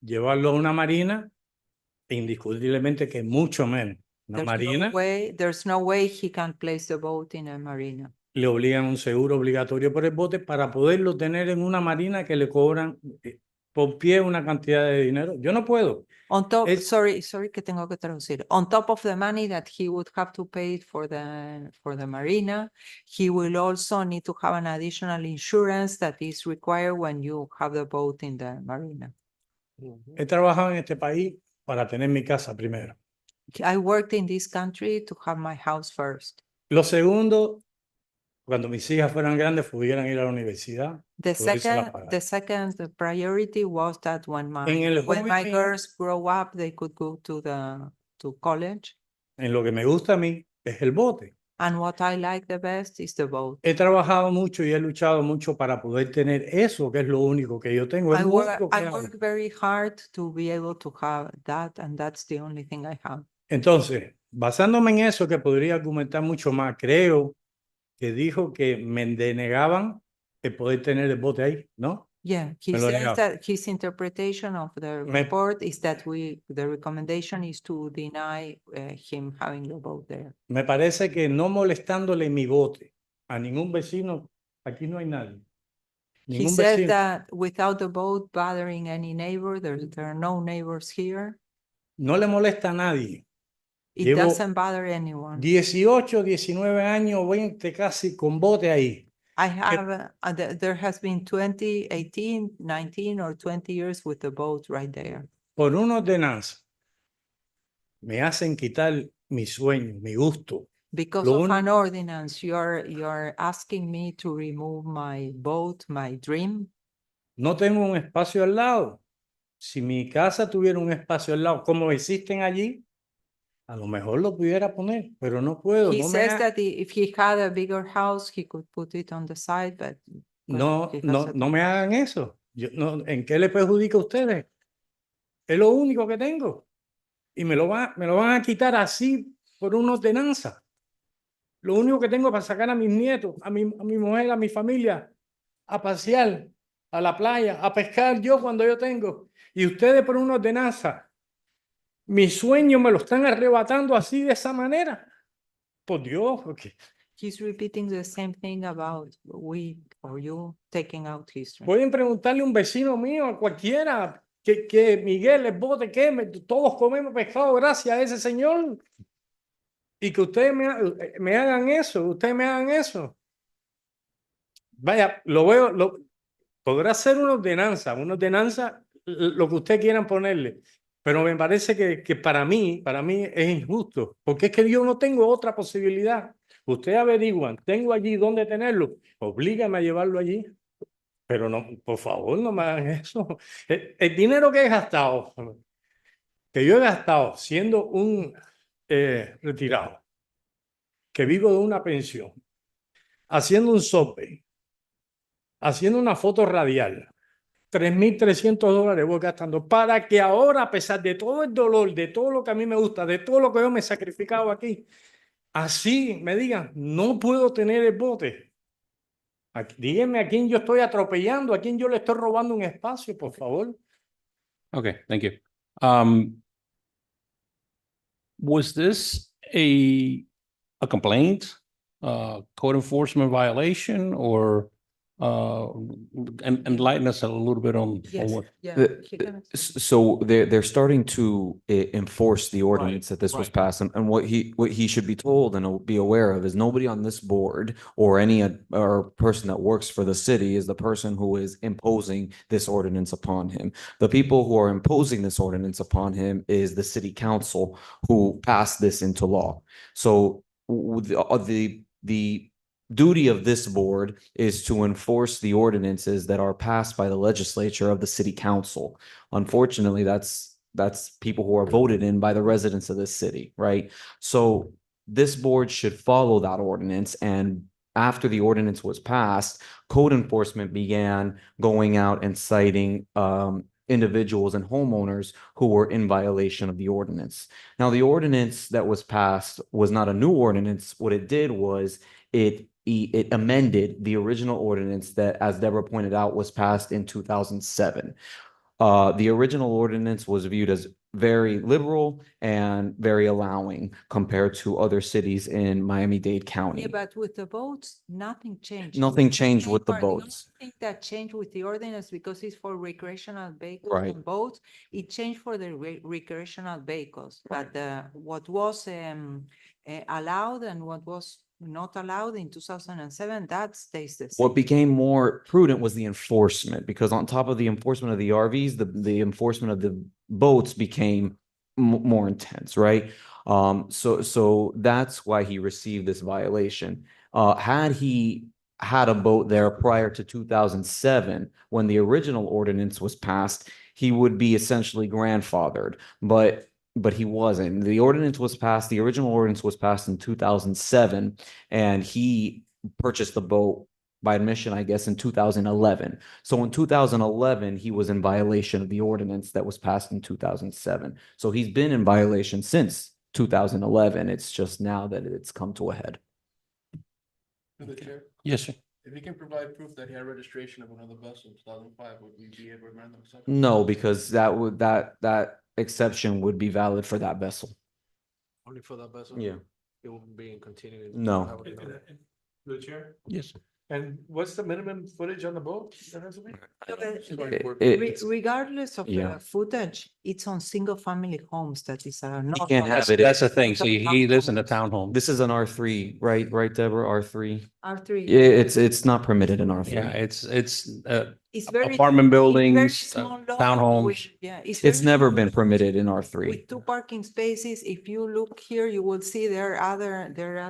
Llevarlo a una marina, indiscutiblemente que mucho menos. Una marina There's no way he can place the boat in a marina. le obligan un seguro obligatorio por el bote para poderlo tener en una marina que le cobran por pie una cantidad de dinero. Yo no puedo. On top, sorry que tengo que traducir. On top of the money that he would have to pay for the marina, he will also need to have an additional insurance that is required when you have the boat in the marina. He trabajado en este país para tener mi casa primero. I worked in this country to have my house first. Lo segundo, cuando mis hijas fueran grandes, pudieran ir a la universidad. The second priority was that when my girls grow up, they could go to college. En lo que me gusta a mí es el bote. And what I like the best is the boat. He trabajado mucho y he luchado mucho para poder tener eso, que es lo único que yo tengo. I work very hard to be able to have that, and that's the only thing I have. Entonces, basándome en eso, que podría argumentar mucho más, creo que dijo que me denegaban el poder tener el bote ahí, ¿no? Yeah, he says that his interpretation of the report is that the recommendation is to deny him having the boat there. Me parece que no molestándole mi bote a ningún vecino, aquí no hay nadie. He said that without the boat bothering any neighbor, there are no neighbors here. No le molesta a nadie. It doesn't bother anyone. 18, 19 años, 20 casi con bote ahí. I have, there has been 20, 18, 19 or 20 years with the boat right there. Por una ordenanza, me hacen quitar mi sueño, mi gusto. Because of an ordinance, you're asking me to remove my boat, my dream. No tengo un espacio al lado. Si mi casa tuviera un espacio al lado, como existen allí, A lo mejor lo pudiera poner, pero no puedo. He No me, says ha- that if he had a bigger house, he could put it on the side, but no, he has no, a no me hagan eso. Yo, no, ¿en qué le perjudica a ustedes? Es lo único que tengo. Y me lo van a quitar así por una ordenanza. Lo único que tengo para sacar a mis nietos, a mi mujer, a mi familia, a pasear, a la playa, a pescar yo cuando yo tengo. Y ustedes por una ordenanza, mi sueño me lo están arrebatando así de esa manera. Por Dios, porque He's repeating the same thing about we or you taking out history. pueden preguntarle a un vecino mío, a cualquiera, que Miguel les bote, todos comemos pescado gracias a ese señor. Y que ustedes me hagan eso, ustedes me hagan eso. Vaya, podrá ser una ordenanza, lo que ustedes quieran ponerle, pero me parece que para mí es injusto, porque es que yo no tengo otra posibilidad. Ustedes averiguan, tengo allí dónde tenerlo, oblígame a llevarlo allí, pero no, por favor, no me hagan eso. El dinero que yo he gastado siendo un retirado, que vivo de una pensión, haciendo un sope, haciendo una foto radial, $3,300 voy gastando para que ahora, a pesar de todo el dolor, de todo lo que a mí me gusta, de todo lo que yo me he sacrificado aquí, así me digan, no puedo tener el bote. Díganme a quién yo estoy atropellando, a quién yo le estoy robando un espacio, por favor. Okay, thank you. Was this a complaint, code enforcement violation, or enlighten us a little bit on Yes, what? yeah. The- he can- So they're starting to enforce the ordinance that this was right. passed, and what he should be told and be aware of is nobody on this board or any or person that works for the city is the person who is imposing this ordinance upon him. The people who are imposing this ordinance upon him is the city council who passed this into law. So the duty of this board is to enforce the ordinances that are passed by the legislature of the city council. Unfortunately, that's people who are voted in by the residents of this city, right? So this board should follow that ordinance, and after the ordinance was passed, code enforcement began going out and citing individuals and homeowners who were in violation of the ordinance. Now, the ordinance that was passed was not a new ordinance. What it did was it amended the original ordinance that, as Deborah pointed out, was passed in 2007. The original ordinance was viewed as very liberal and very allowing compared to other cities in Miami-Dade Yeah, County. but with the boats, nothing changed. Nothing The changed same with the part. only boats. thing that changed with the ordinance, because it's for recreational vehicles Right. and boats, it changed for the recreational vehicles. But what was allowed and what was not allowed in 2007, that stays the same. What became more prudent was the enforcement, because on top of the enforcement of the RVs, the enforcement of the boats became more intense, right? So that's why he received this violation. Had he had a boat there prior to 2007, when the original ordinance was passed, he would be essentially grandfathered, but he wasn't. The ordinance was passed, the original ordinance was passed in 2007, and he purchased the boat by admission, I guess, in 2011. So in 2011, he was in violation of the ordinance that was passed in 2007. So he's been in violation since 2011. It's just now that it's come to a head. To the chair, Yes, sir. if he can provide proof that he had registration of another vessel in 2005, would we be able to remand them a second? No, because that exception would be valid for that vessel. Only for that vessel? Yeah. It won't be in continuing. No. How would it know? To the chair, Yes. and what's the minimum footage on the boat that has to be? Regardless of Yeah. the footage, it's on single-family homes that is You not. can't have it. That's the thing. So he lives in a townhome. This is an R3, right, Deborah? R3? R3. Yeah, it's not permitted in R3. Yeah, it's It's very. apartment it's very buildings, small lot townhomes. with- Yeah. It's very never small been lot permitted in R3. With two parking spaces, if you look here, you will see there are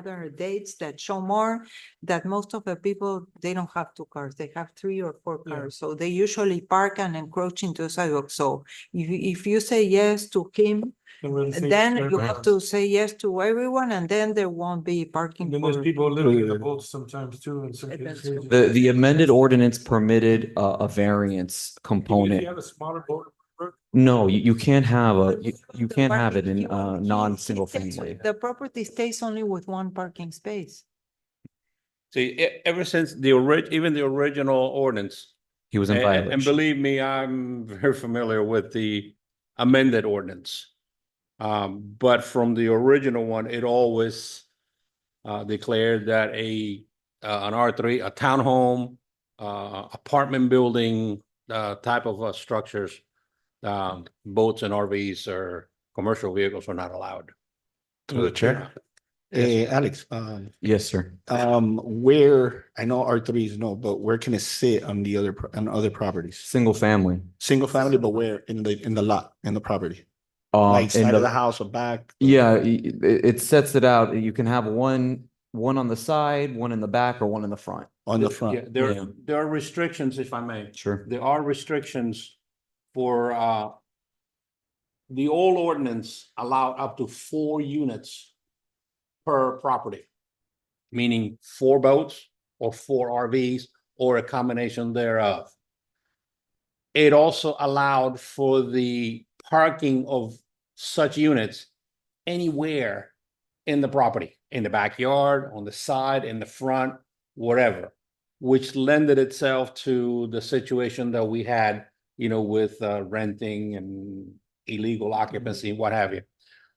other dates that show more, that most of the people, they don't have two cars, they have 3 or 4 Yeah. cars. So they usually park and encroach into the sidewalk. So if you say yes to him Then you have to say yes to everyone and then there won't be parking. for- living in the boats sometimes too. And The amended ordinance permitted a variance component. a smaller boat. No, you can't have you can't But have it if in you- if he non-single stays- family. The property stays only with one parking space. See, ever since even the original ordinance, He was in and violation. believe me, I'm very familiar with the amended ordinance. But from the original one, it always declared that an R3, a townhome, apartment building, type of structures, boats and RVs or commercial vehicles are not allowed. Through the chair. Alex, Yes, sir. where, I know R3 is no, but where can it sit on the on other properties? Single family. Single family, but where in the lot, in the property? In Like side of the the, house or back? yeah, it sets it out. You can have one on the side, one in the back, or one in the front. On the Yeah, front? Yeah. there are restrictions, if I may. Sure. There are restrictions for, the old ordinance allowed up to 4 units per property, meaning 4 boats or 4 RVs or a combination thereof. It also allowed for the parking of such units anywhere in the property, in the backyard, on the side, in the front, whatever, which lended itself to the situation that we had, with renting and illegal occupancy, what have you.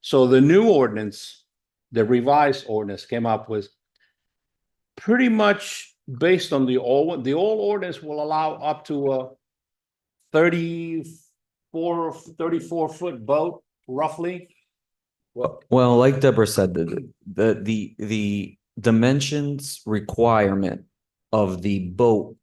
So the new ordinance, the revised ordinance came up with pretty much based on the old one. The old ordinance will allow up to a 34-foot boat, roughly. Well, like Deborah said, the dimensions requirement of the boat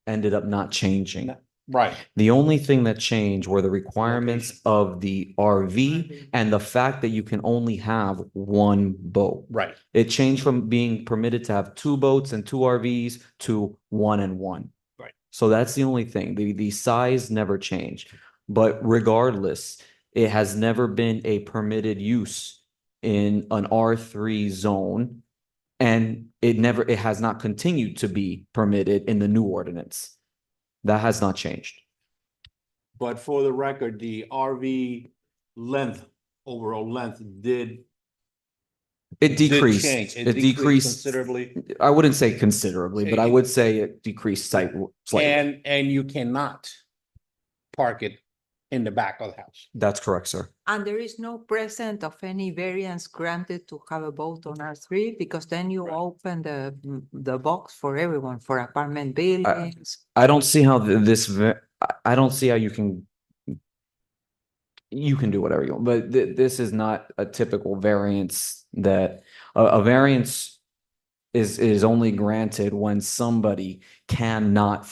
ended up not changing. Right. The only thing that changed were the requirements of the RV and the fact that you can only have one boat. Right. It changed from being permitted to have 2 boats and 2 RVs to 1 and 1. Right. So that's the only thing. The size never changed. But regardless, it has never been a permitted use in an R3 zone. And it has not continued to be permitted in the new ordinance. That has not changed. But for the record, the RV overall length It did decreased. change. It decreased Considerably. I wouldn't say considerably, but I would say it decreased slightly. And you cannot park it in the back of the house. That's correct, sir. And there is no present of any variance granted to have a boat on R3 because then you open the box for everyone, for apartment buildings. I don't see how I don't see how you can do whatever you want, but this is not a typical variance that a variance is only granted when somebody cannot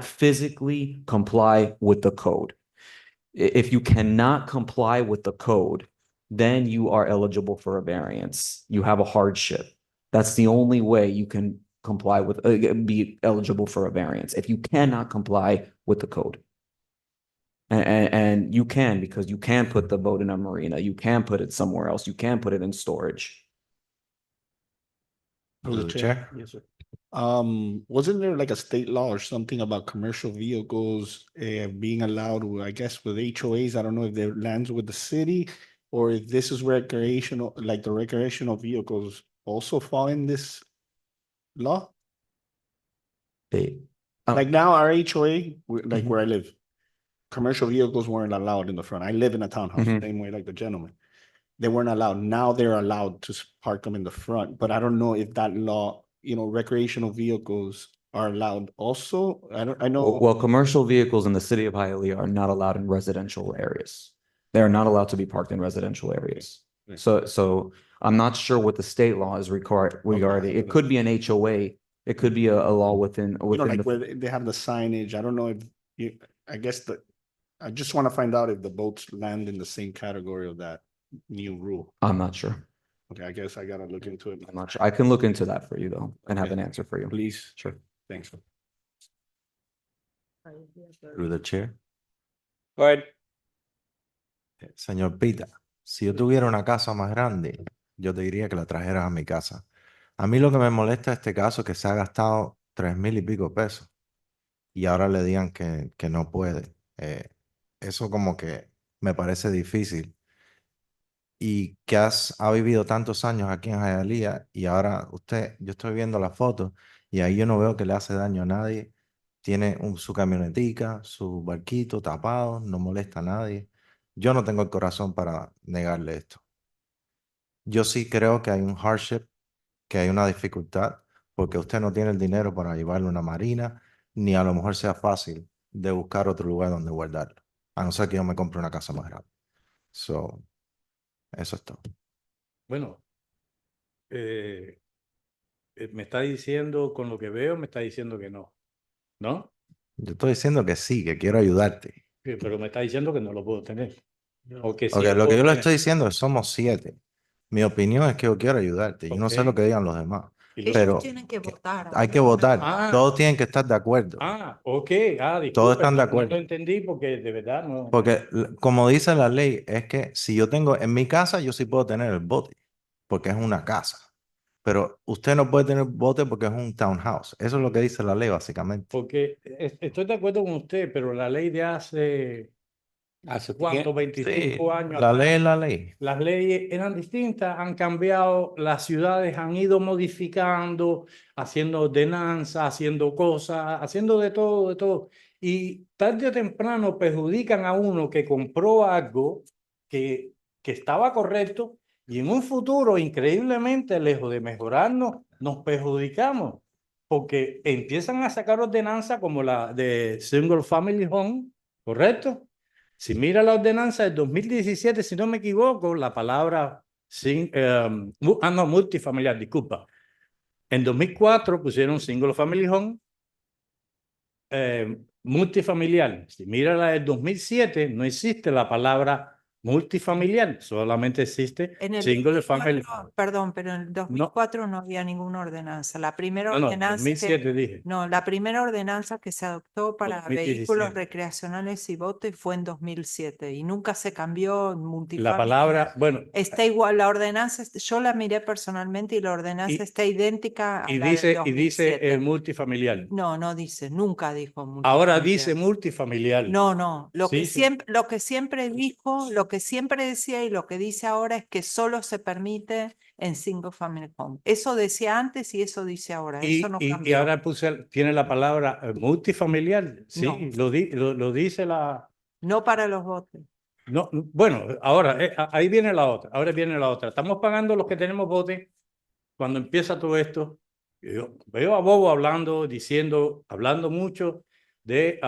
physically comply with the code. If you cannot comply with the code, then you are eligible for a variance. You have a hardship. That's the only way you can comply with, be eligible for a variance, if you cannot comply with the code. And you can, because you can put the boat in a marina, you can put it somewhere else, you can put it in storage. Through the chair. Yes, sir. Wasn't there like a state law or something about commercial vehicles being allowed, I guess with HOAs? I don't know if their lands with the city or if this is recreational, like the recreational vehicles also fall in this law? Like now our HOA, like where I live, commercial vehicles weren't allowed in the front. I live in a townhouse, same way like the gentleman. They weren't allowed. Now they're allowed to park them in the front, but I don't know if that law, recreational vehicles are allowed also. I know. Well, commercial vehicles in the city of Hialeah are not allowed in residential areas. They are not allowed to be parked in residential areas. Okay. So I'm not sure what the state law is regarding. It could be an HOA. It could be a law within like the, where they have the signage. I don't know if I just want to find out if the boats land in the same category of that new rule. I'm not sure. Okay, I guess I gotta look into it. I'm not sure. I can look into that for you though and have Okay. an answer for you. Please. Sure. Thanks. Through the chair. Go ahead. Señor Pita, si yo tuviera una casa más grande, yo te diría que la trajeras a mi casa. A mí lo que me molesta de este caso es que se ha gastado 3,000 y pico pesos y ahora le digan que no puede. Eso como que me parece difícil. Y que ha vivido tantos años aquí en Hialeah y ahora yo estoy viendo la foto y ahí yo no veo que le hace daño a nadie. Tiene su camionetica, su barquito tapado, no molesta a nadie. Yo no tengo el corazón para negarle esto. Yo sí creo que hay un hardship, que hay una dificultad, porque usted no tiene el dinero para llevarle a una marina, ni a lo mejor sea fácil de buscar otro lugar donde guardarlo, a no ser que yo me compre una casa más grande. So, eso es todo. Bueno, me está diciendo con lo que veo, me está diciendo que no, ¿no? Yo estoy diciendo que sí, que quiero ayudarte. Sí, pero me está diciendo que no lo puedo tener. O que sí Ok, lo lo que puedo yo le tener. estoy diciendo es somos 7. Mi opinión es que yo quiero ayudarte. Yo no sé Ok. lo que digan los demás, Y Ellos pero tienen que votar. hay que ahora. votar. Ah. Todos tienen que estar de acuerdo. Ok. Disculpe, Todos están de no acuerdo. lo entendí porque de verdad no. Porque como dice la ley, es que si yo tengo en mi casa, yo sí puedo tener el bote, porque es una casa. Pero usted no puede tener bote porque es un townhouse. Eso es lo que dice la ley, básicamente. Porque estoy de acuerdo con usted, pero la ley de hace, Hace ¿cuánto? tiempo. 25 años. La atrás, ley es la ley. las leyes eran distintas, han cambiado, las ciudades han ido modificando, haciendo ordenanzas, haciendo cosas, haciendo de todo, de todo. Y tarde o temprano perjudican a uno que compró algo que estaba correcto y en un futuro, increíblemente, lejos de mejorarnos, nos perjudicamos porque empiezan a sacar ordenanzas como la de Single Family Home, ¿correcto? Si mira la ordenanza del 2017, si no me equivoco, la palabra multifamiliar, disculpa. En 2004 pusieron single family home, multifamiliar. Si mira la del 2007, no existe la palabra multifamiliar, solamente existe En el single family. 2004, perdón, pero en el 2004 no había ninguna ordenanza. La primera No, ordenanza 2007 dije. la primera ordenanza que se adoptó para 2017. vehículos recreacionales y botes fue en 2007 y nunca se cambió en La multifamiliar. palabra, bueno, Está igual, la ordenanza, yo la miré personalmente y la ordenanza Y- está idéntica a y la del dice 2007. multifamiliar. No dice, nunca dijo Ahora multifamiliar. dice multifamiliar. No, lo que Sí, sí. siempre dijo, lo que siempre decía y lo que dice ahora es que solo se permite en single family home. Eso decía antes y eso dice ahora. Eso no Y cambió. ahora tiene la palabra multifamiliar. Sí, No. lo dice la. No para los botes. No, bueno, ahora, ahí viene la otra. Ahora viene la otra. Estamos pagando los que tenemos botes. Cuando empieza todo esto, yo veo a Bobo hablando mucho de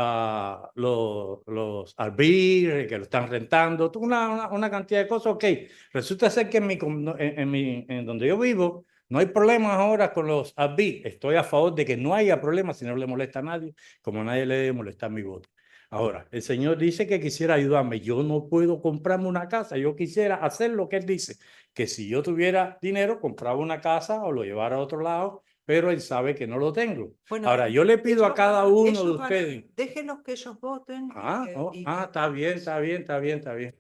los arbitros que lo están rentando, una cantidad de cosas. Ok, resulta ser que en donde yo vivo no hay problemas ahora con los arbitros. Estoy a favor de que no haya problemas si no le molesta a nadie, como a nadie le debe molestar mi voto. Ahora, el señor dice que quisiera ayudarme. Yo no puedo comprarme una casa. Yo quisiera hacer lo que él dice, que si yo tuviera dinero, compraba una casa o lo llevara a otro lado, pero él sabe que no lo tengo. Bueno, Ahora, yo le pido a ellos cada van- uno ellos de van a- ustedes. Déjenlos que ellos voten. Está bien, está bien, está bien, está bien.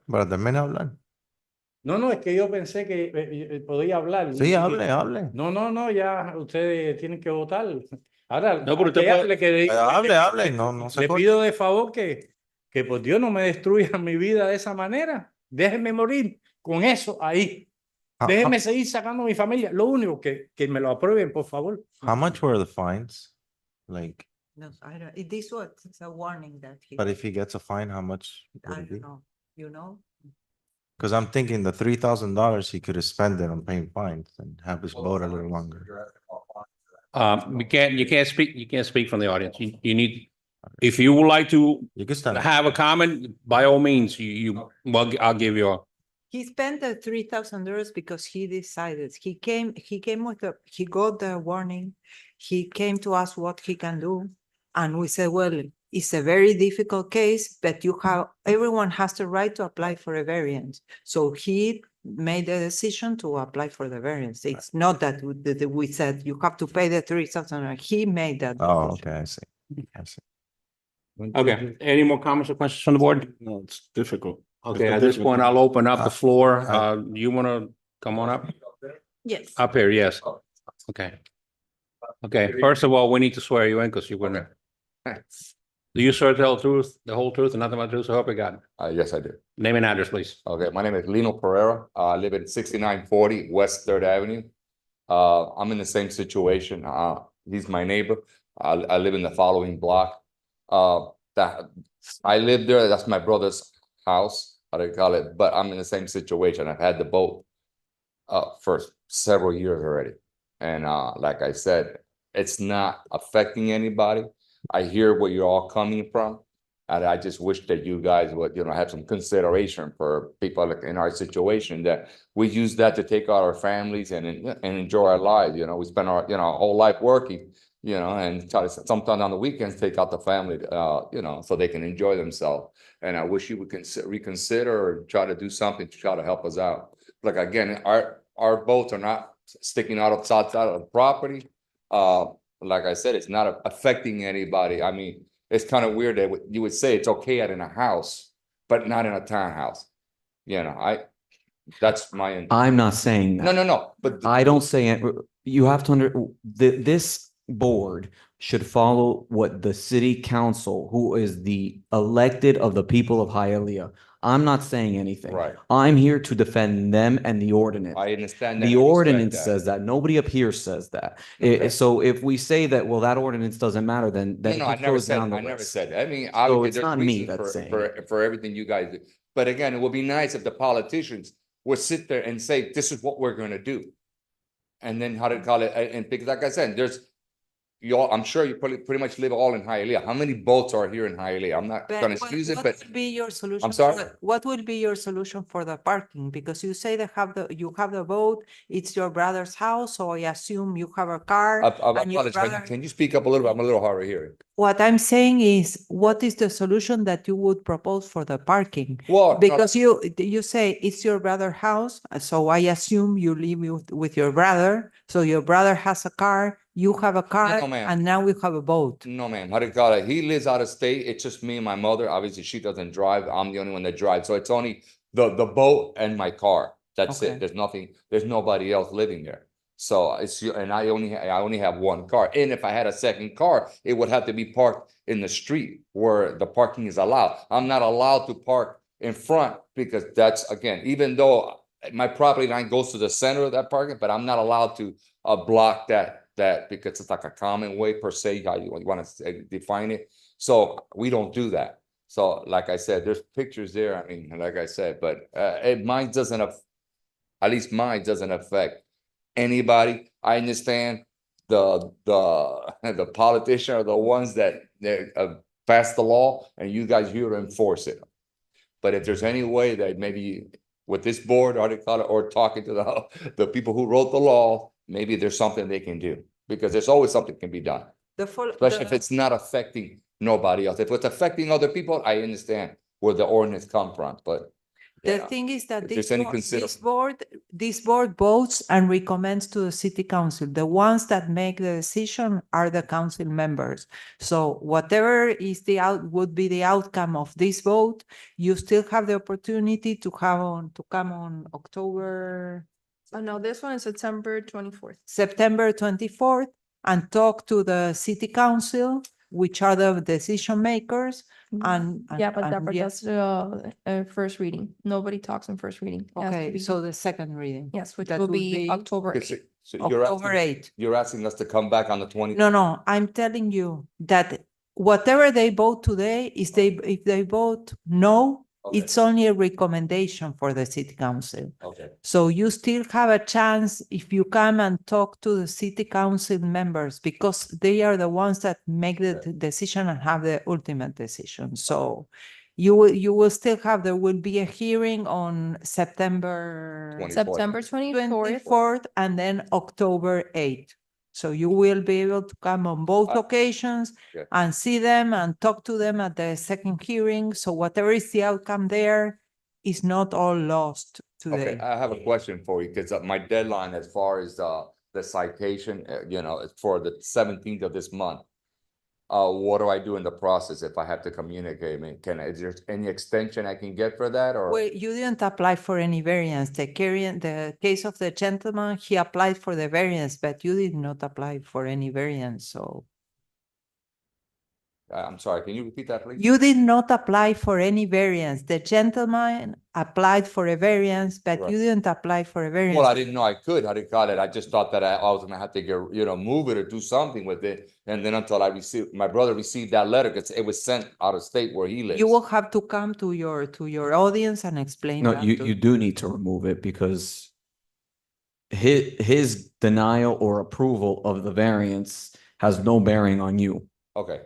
Pero termina de hablar. No, es que yo pensé que podía hablar. Sí, hable. No, ya ustedes tienen que votar. Ahora, No, pero usted puede- hable, que Hable, no se le corte. pido de favor que por Dios no me destruyan mi vida de esa manera. Déjenme morir con eso ahí. Déjenme seguir sacando a mi familia. Lo único que me lo aprueben, por favor. How much were the fines? Like, No, I don't, this was a warning that he. but if he gets a fine, how much I would it be? don't know. You know? Because I'm thinking the $3,000 he could have spent it on paying fines and have his boat a little longer. You can't speak from the audience. You need, if you would like to You could stand. have a comment, by all means, well, I'll give you a. He spent the $3,000 because he decided, he came he got the warning. He came to us what he can do. And we said, well, it's a very difficult case, but everyone has the right to apply for a variance. So he made the decision to apply for the variance. It's not that we said you have to pay the $3,000. He made that. Oh, decision. okay, I see. Okay, any more comments or questions from the board? No, it's difficult. Okay, at this point, I'll open up the floor. You wanna come on up? Yes. Up here, yes. Okay. Okay, first of all, we need to swear you in because you're gonna. Do you swear to tell the truth, the whole truth, and nothing but the truth, so help you God? Yes, I do. Name and address, please. Okay, my name is Lino Pereira. I live at 6940 West Third Avenue. I'm in the same situation. He's my neighbor. I live in the following block. That I live there. That's my brother's house, how do you call it? But I'm in the same situation. I've had the boat for several years already. And like I said, it's not affecting anybody. I hear where you're all coming from. And I just wish that you guys would, have some consideration for people like in our situation, that we use that to take out our families and enjoy our lives. We spend our, whole life working, and try to sometimes on the weekends, take out the family, so they can enjoy themselves. And I wish you would reconsider or try to do something to try to help us out. Like, again, our boats are not sticking out of the property. Like I said, it's not affecting anybody. I mean, it's kind of weird that you would say it's okay in a house, but not in a townhouse. That's my. I'm not saying that. No, but. I don't say it. You have to this board should follow what the city council, who is the elected of the people of Hialeah. I'm not saying anything. Right. I'm here to defend them and the ordinance. I understand that. The I respect ordinance that. says that. Nobody up here says that. Okay. So if we say that, well, that ordinance doesn't matter, then No, it I just never goes said, down the I never list. said that. I mean, So obviously, it's there's not me reason that's saying for everything you guys do. But again, it would be nice if the politicians would sit there and say, this is what we're gonna do. And then how to call it, and because like I said, I'm sure you pretty much live all in Hialeah. How many boats are here in Hialeah? I'm not gonna excuse it, but What would be your solution? sorry? What would be your solution for the parking? Because you say you have the boat, it's your brother's house, so I assume you have a car. I and your apologize. brother- Can you speak up a little bit? I'm a little hard of hearing. What I'm saying is, what is the solution that you would propose for the parking? Well, Because you say it's your brother's house, so I assume you live with your brother, so your brother has a car, you have a car, No, ma'am. and now we have a boat. No, ma'am. How do you call it? He lives out of state. It's just me and my mother. Obviously, she doesn't drive. I'm the only one that drives. So it's only the boat and my car. That's Okay. it. There's nobody else living there. So and I only have one car. And if I had a second car, it would have to be parked in the street where the parking is allowed. I'm not allowed to park in front because that's, again, even though my property line goes to the center of that parking, but I'm not allowed to block that because it's like a common way per se, how you want to define it. So we don't do that. So like I said, there's pictures there. I mean, like I said, but mine doesn't at least mine doesn't affect anybody. I understand the politician are the ones that pass the law, and you guys here to enforce it. But if there's any way that maybe with this board or talking to the people who wrote the law, maybe there's something they can do, because there's always something can be done, especially if it's not affecting nobody else. If it's affecting other people, I understand where the ordinance come from, but. The thing is that If there's any this board votes and recommends to the city council. The ones that make the decision are the council members. So whatever is would be the outcome of this vote, you still have the opportunity to come on October. Oh, no, this one is September 24th. September 24th and talk to the city council, which are the decision makers. Yeah, but Deborah, yes. that's first reading. Nobody talks in first reading. It has to Okay, be- so the second reading. Yes, which that will would be be October Okay, 8th. so October 8th. you're asking us to come back on the 20th? No, I'm telling you that whatever they vote today is if they vote no, Okay. it's only a recommendation for the city council. Okay. So you still have a chance if you come and talk to the city council members, because they are the ones that make the decision and have the ultimate decision. So you will still there will be a hearing on September 24th and then October 8th. So you will be able to come on both occasions and see them and talk to them at the second hearing. So whatever is the outcome there is not all lost today. Okay, I have a question for you, because my deadline as far as the citation, is for the 17th of this month. what do I do in the process if I have to communicate? I mean, is there any extension I can get for that or? Well, you didn't apply for any variance. The case of the gentleman, he applied for the variance, but you did not apply for any variance, so. I'm sorry, can you repeat that, please? You did not apply for any variance. The gentleman applied for a variance, but you Right. didn't apply for a variance. Well, I didn't know I could, how do you call it? I just thought that I was gonna have to get, move it or do something with it. And then until my brother received that letter, because it was sent out of state where he lives. You will have to come to your audience and explain No, that you, to you do need to remove it because his denial or approval of the variance has no bearing on you. Okay,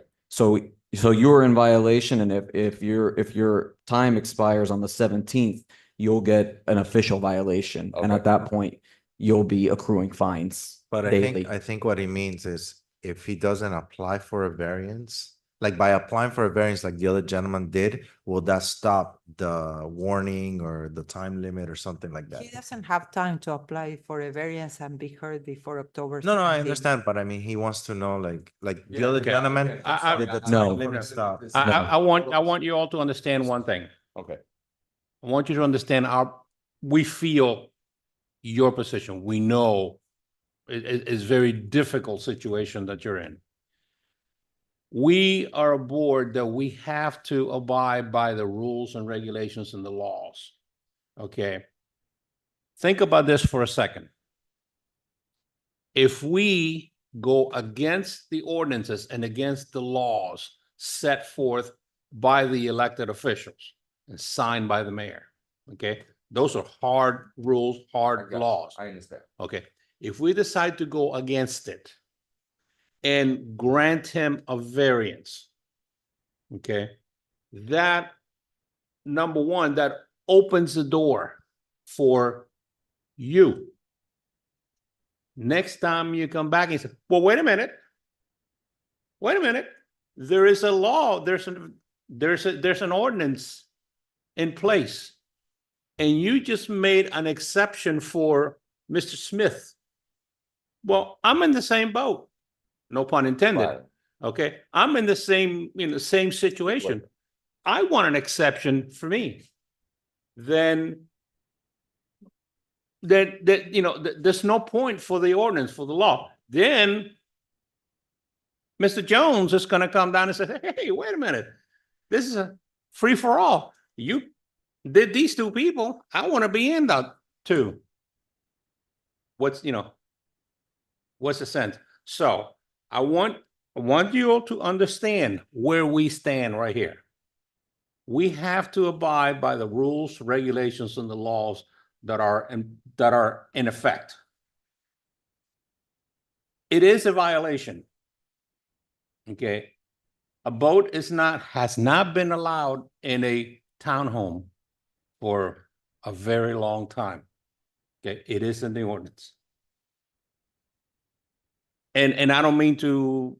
So you're in violation, and if your time expires on the 17th, you'll get an official violation. And Okay. at that point, you'll be accruing fines But daily. I think what he means is if he doesn't apply for a variance, like by applying for a variance like the other gentleman did, will that stop the warning or the time limit or something like that? He doesn't have time to apply for a variance and be heard before October. No, I 17th. understand, but I mean, he wants to know like the Yeah, other okay. gentleman. I- did the No. time limit stop? I want you all to understand one thing. okay. I want you to understand we feel your position. We know it's very difficult situation that you're in. We are a board that we have to abide by the rules and regulations and the laws. Okay? Think about this for a second. If we go against the ordinances and against the laws set forth by the elected officials and signed by the mayor, okay? Those are hard rules, I hard got you. laws. I understand. Okay, if we decide to go against it and grant him a variance, okay, that, number one, that opens the door for you. Next time you come back and say, well, wait a minute. There is a law, there's an ordinance in place. And you just made an exception for Mr. Smith. Well, I'm in the same boat. No pun intended. Right. Okay, I'm in the same situation. Right. I want an exception for me. Then there's no point for the ordinance, for the law. Then Mr. Jones is gonna come down and say, hey, wait a minute. This is a free for all. You did these two people. I want to be in that too. What's the sense? So I want you all to understand where we stand right here. We have to abide by the rules, regulations, and the laws that are in effect. It is a violation. Okay. A boat has not been allowed in a townhome for a very long time. Okay, it is in the ordinance. And I don't mean to,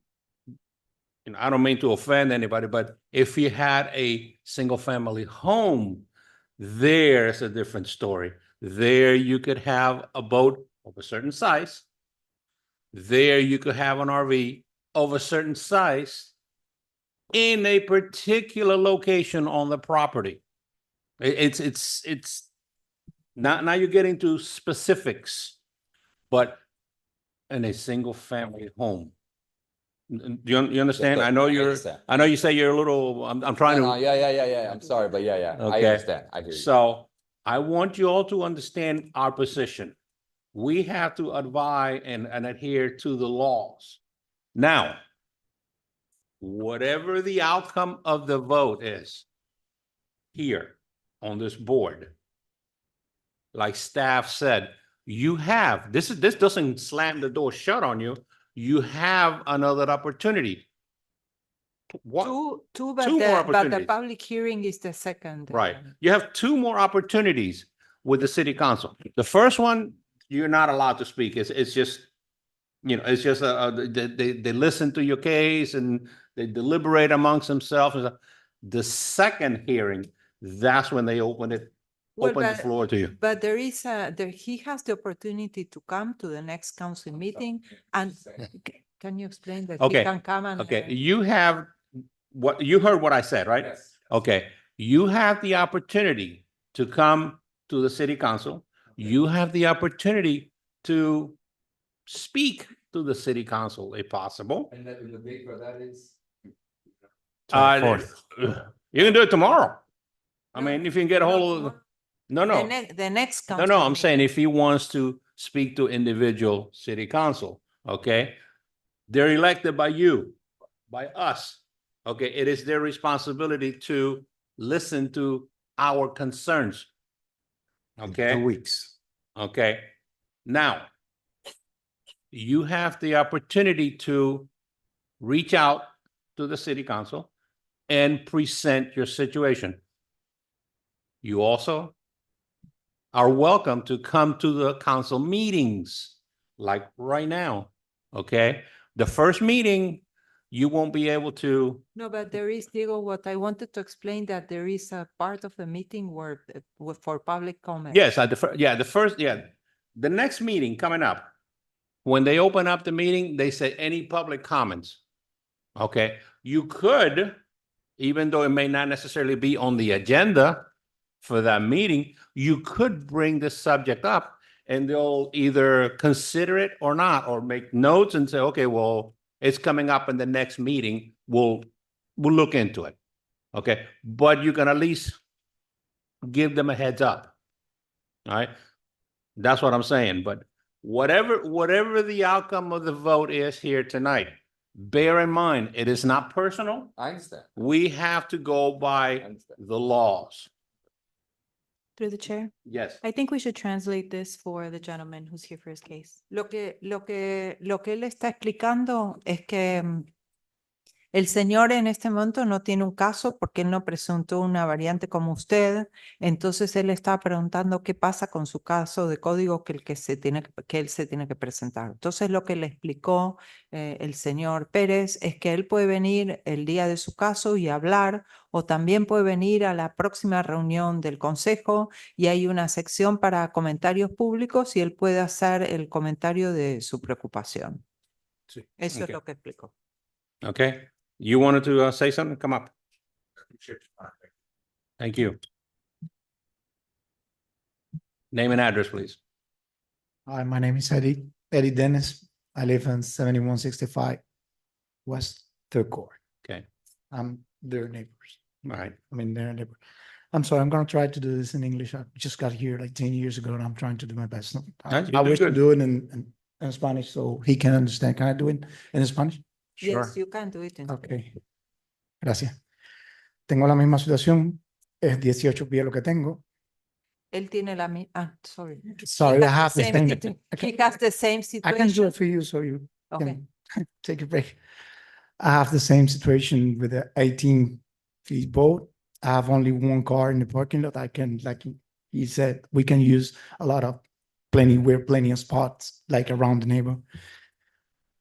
offend anybody, but if you had a single family home, there's a different story. There you could have a boat of a certain size. There you could have an RV of a certain size in a particular location on the property. It's not, now you're getting to specifics, but in a single family home. Do you understand? Yes, I know I you're, understand. I know you say you're a little, I'm trying No, to. yeah. I'm sorry, but yeah. I Okay. understand. I hear you. So I want you all to understand our position. We have to abide and adhere to the laws. Now, whatever the outcome of the vote is here on this board, like staff said, you have, this doesn't slam the door shut on you. You have another opportunity. What? Two, Two more but the opportunities. public hearing is the second. Right. You have two more opportunities with the city council. The first one, you're not allowed to speak. It's just, it's just, they listen to your case and they deliberate amongst themselves. The second hearing, that's when they open the floor to you. But he has the opportunity to come to the next council meeting and Can you explain that? Okay, He can come and, Okay, you have, you heard what I said, right? Yes. Okay, you have the opportunity to come to the city council. You have the opportunity to speak to the city council if possible. And then the date for that is? Uh, 24th. You can do it tomorrow. I No, mean, if you can get a no, hold of, no, the no, the next no, council. no, I'm saying meeting. if he wants to speak to individual city council, okay? They're elected by you, by us. Okay, it is their responsibility to listen to our concerns. In Okay? 2 weeks. Okay, now, you have the opportunity to reach out to the city council and present your situation. You also are welcome to come to the council meetings, like right now, okay? The first meeting, you won't be able to, No, but there is, Diego, what I wanted to explain that there is a part of the meeting where, for public comment. yes, the next meeting coming up, when they open up the meeting, they say any public comments. Okay, you could, even though it may not necessarily be on the agenda for that meeting, you could bring the subject up and they'll either consider it or not, or make notes and say, okay, well, it's coming up in the next meeting. We'll look into it. Okay, but you can at least give them a heads up. All right, that's what I'm saying. But whatever the outcome of the vote is here tonight, bear in mind, it is not personal. I understand. We have to go I by understand. the laws. Through the chair. Yes. I think we should translate this for the gentleman who's here for his case. Lo que él está explicando es que el señor en este momento no tiene un caso porque él no presentó una variante como usted. Entonces él está preguntando qué pasa con su caso de código que él se tiene que presentar. Entonces lo que le explicó el señor Pérez es que él puede venir el día de su caso y hablar, o también puede venir a la próxima reunión del consejo y hay una sección para comentarios públicos y él puede hacer el comentario de su preocupación. Sí. Eso es Okay. lo que explicó. Okay. You wanted to say something? Come up. Thank you. Name and address, please. Hi, my name is Eddie Dennis. I live in 7165 West Third Court. Okay. I'm their neighbors. All right. I mean, their neighbor. I'm sorry, I'm gonna try to do this in English. I just got here like 10 years ago and I'm trying to do my best. Nice, you I do wish to good. do it in Spanish so he can understand. Can I do it in Spanish? Yes, you can do it. Okay. Gracias. Tengo la misma situación. Es 18 pies lo que tengo. Él tiene la misma, sorry. Sorry, He I has have the the same same. situ- He has the same I can do situation. it for you so you Okay. can take a break. I have the same situation with the 18 feet boat. I have only one car in the parking lot. I can, like he said, we can use a lot of we're plenty of spots like around the neighborhood.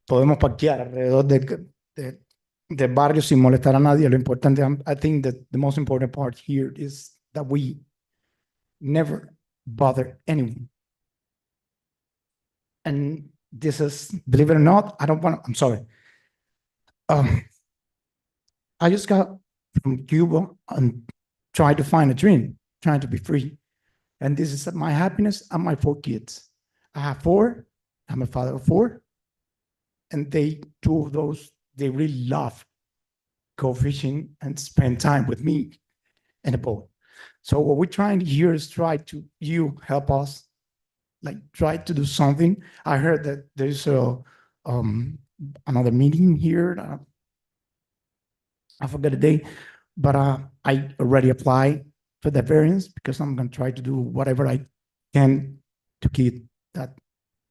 Podemos parquear alrededor del barrio sin molestar a nadie. Lo importante, I think that the most important part here is that we never bother anyone. And this is, believe it or not, I'm sorry. I just got from Cuba and tried to find a dream, trying to be free. And this is my happiness and my 4 kids. I have 4, I'm a father of 4. And 2 of those, they really love go fishing and spend time with me in a boat. So what we're trying here is try to, you help us, like try to do something. I heard that there's another meeting here. I forgot the date, but I already applied for the variance because I'm gonna try to do whatever I can to keep that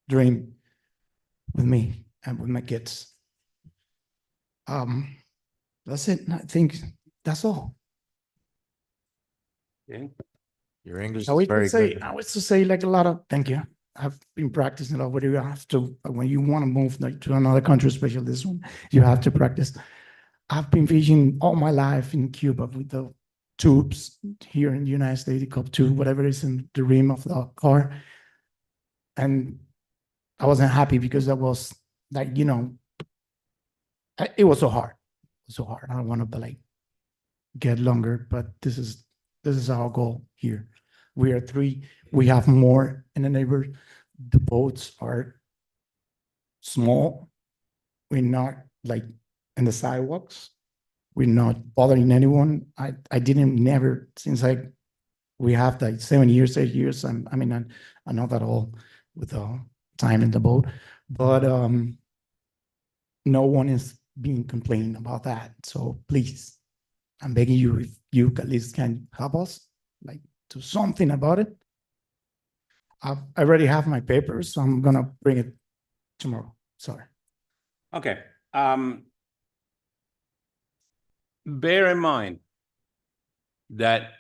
dream with me and with my kids. That's it. I think that's all. Okay. Your English I is wish very to say, good. I wish to say like a lot of, thank you. I've been practicing a lot. What you have to, when you want to move like to another country, especially this one, you have to practice. I've been fishing all my life in Cuba with the tubes here in the United States, the cup tube, whatever is in the rim of the car. And I wasn't happy because I was like, it was so hard. So hard. I don't want to like get longer, but this is our goal here. We are three. We have more in the neighborhood. The boats are small. We're not like in the sidewalks. We're not bothering anyone. I didn't never since we have like 7 years, 8 years. I know that all with the time in the boat, but no one is being complaining about that. So please, I'm begging you, if you at least can help us, like do something about it. I already have my papers, so I'm gonna bring it tomorrow. Sorry. Okay. Bear in mind that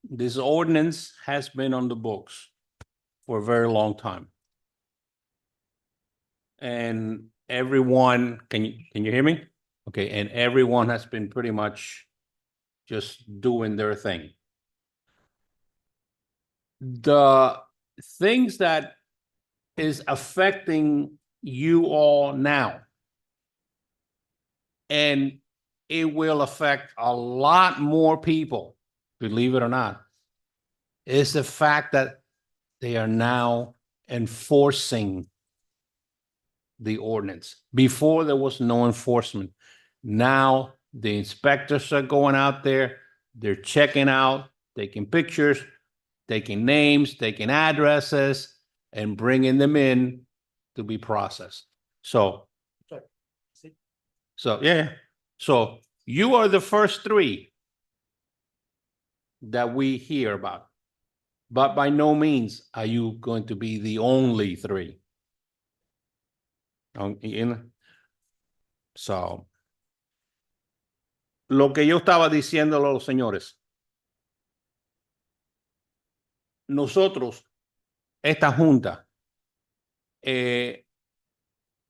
this ordinance has been on the books for a very long time. And everyone, can you hear me? Okay, and everyone has been pretty much just doing their thing. The things that is affecting you all now, and it will affect a lot more people, believe it or not, is the fact that they are now enforcing the ordinance. Before there was no enforcement. Now the inspectors are going out there, they're checking out, taking pictures, taking names, taking addresses, and bringing them in to be processed. So yeah. So you are the first three that we hear about. But by no means are you going to be the only three. So, lo que yo estaba diciendo a los señores, nosotros, esta junta,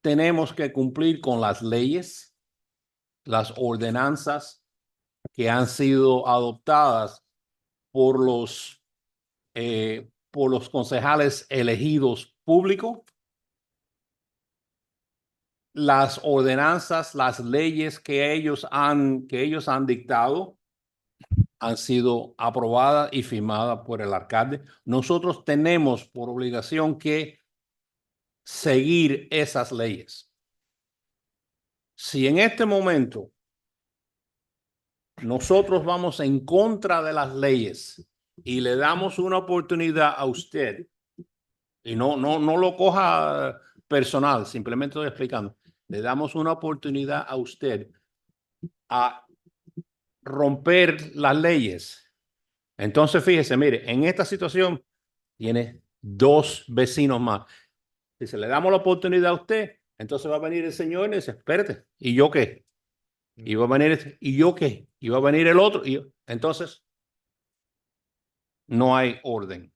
tenemos que cumplir con las leyes, las ordenanzas que han sido adoptadas por los concejales elegidos públicos. Las ordenanzas, las leyes que ellos han dictado han sido aprobadas y firmadas por el alcalde. Nosotros tenemos por obligación que seguir esas leyes. Si en este momento nosotros vamos en contra de las leyes y le damos una oportunidad a usted, y no lo coja personal, simplemente estoy explicando, le damos una oportunidad a usted a romper las leyes. Entonces, fíjese, mire, en esta situación tiene 2 vecinos más. Si se le damos la oportunidad a usted, entonces va a venir el señor y dice, espérate, ¿y yo qué? Y va a venir, ¿y yo qué? Y va a venir el otro. Entonces, no hay orden.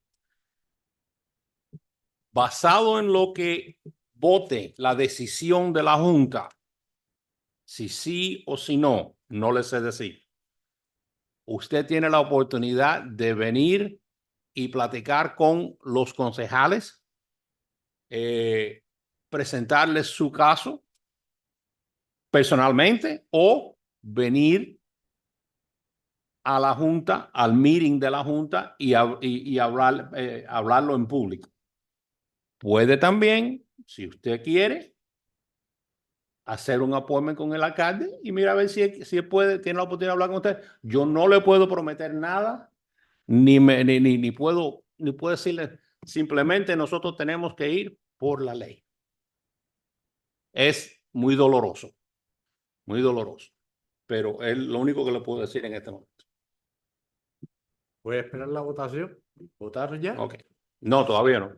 Basado en lo que vote la decisión de la Junta, si sí o si no, no le sé decir. Usted tiene la oportunidad de venir y platicar con los concejales, presentarles su caso personalmente o venir a la Junta, al meeting de la Junta y hablarlo en público. Puede también, si usted quiere, hacer un appointment con el alcalde y mira a ver si él puede, tiene la oportunidad de hablar con usted. Yo no le puedo prometer nada, ni puedo decirle, simplemente nosotros tenemos que ir por la ley. Es muy doloroso, pero es lo único que le puedo decir en este momento. Voy a esperar la votación. ¿Votaron ya? Okay. No, todavía no.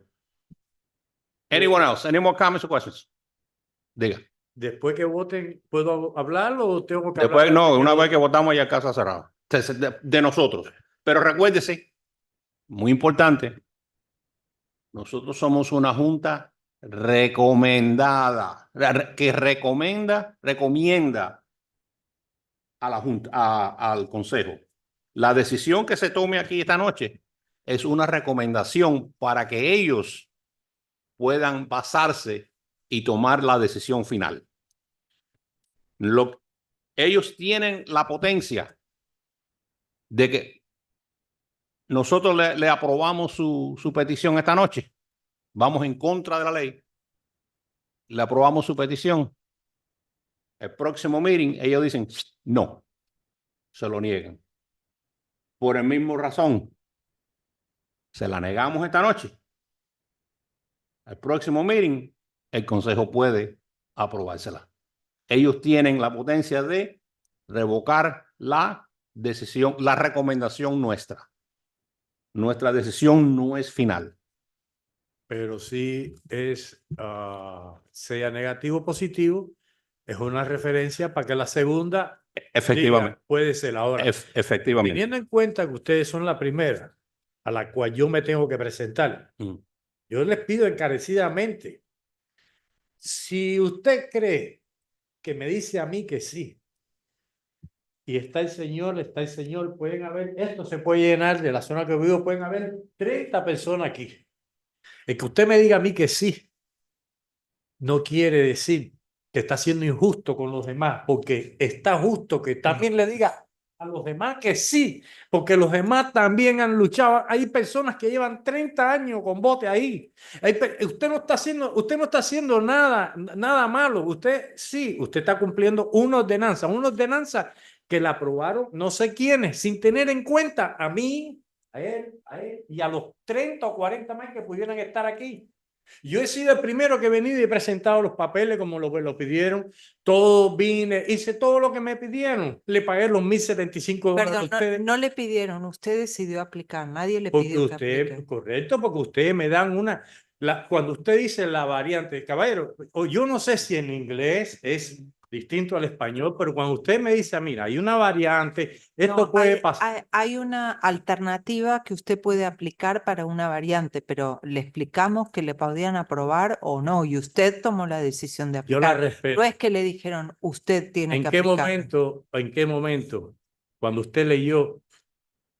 Anyone else? Any more comments or questions? Diga. Después que voten, ¿puedo hablar o tengo que Después, hablar? no, una vez que votamos ya casa cerrada. De nosotros. Pero recuérdese, muy importante, nosotros somos una junta recomendada, que recomienda a la junta, al consejo. La decisión que se tome aquí esta noche es una recomendación para que ellos puedan basarse y tomar la decisión final. Ellos tienen la potencia de que nosotros le aprobamos su petición esta noche. Vamos en contra de la ley. Le aprobamos su petición. El próximo meeting, ellos dicen, no, se lo niegan. Por el mismo razón, se la negamos esta noche. Al próximo meeting, el consejo puede aprobársela. Ellos tienen la potencia de revocar la decisión, la recomendación nuestra. Nuestra decisión no es final. Pero si es, sea negativo o positivo, es una referencia para que la segunda Efectivamente. diga, puede ser ahora. Efectivamente. Teniendo en cuenta que ustedes son la primera a la cual yo me tengo que presentar, yo les pido encarecidamente, si usted cree que me dice a mí que sí, y está el señor, pueden haber, esto se puede llenar de la zona que vivo, pueden haber 30 personas aquí. El que usted me diga a mí que sí, no quiere decir que está siendo injusto con los demás, porque está justo que también le diga a los demás que sí, porque los demás también han luchado. Hay personas que llevan 30 años con bote ahí. Usted no está haciendo nada malo. Usted sí, usted está cumpliendo una ordenanza que la aprobaron no sé quiénes, sin tener en cuenta a mí, a él y a los 30 o 40 más que pudieran estar aquí. Yo he sido el primero que he venido y he presentado los papeles como lo pidieron. Todo vine, hice todo lo que me pidieron. Le pagué los $1,075 Perdón, a ustedes. no le pidieron, usted decidió aplicar, nadie le Porque pidió que usted, aplique. correcto, porque ustedes me dan una. Cuando usted dice la variante, caballero, o yo no sé si en inglés es distinto al español, pero cuando usted me dice, mira, hay una variante, esto No, puede pasar. hay una alternativa que usted puede aplicar para una variante, pero le explicamos que le podían aprobar o no, y usted tomó la decisión de Yo la aplicar. respeto. No es que le dijeron, usted tiene ¿En que qué aplicar. en qué momento, cuando usted leyó,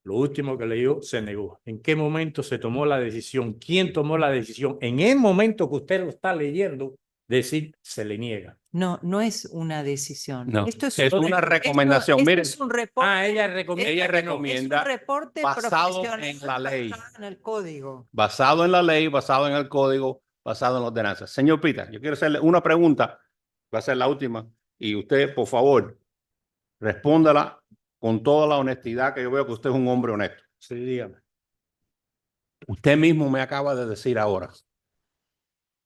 lo último que leyó, se negó? ¿En qué momento se tomó la decisión? ¿Quién tomó la decisión? En el momento que usted lo está leyendo, decir, se le niega. No, no es una decisión. No, Esto es una recomendación. Esto Miren, es un reporte. Ella Es recomienda un reporte basado profesional en la ley. basado en el código. Basado en la ley, basado en el código, basado en las ordenanzas. Señor Pita, yo quiero hacerle una pregunta, va a ser la última, y usted, por favor, respóndala con toda la honestidad, que yo veo que usted es un hombre honesto. Sí, dígame. Usted mismo me acaba de decir ahora,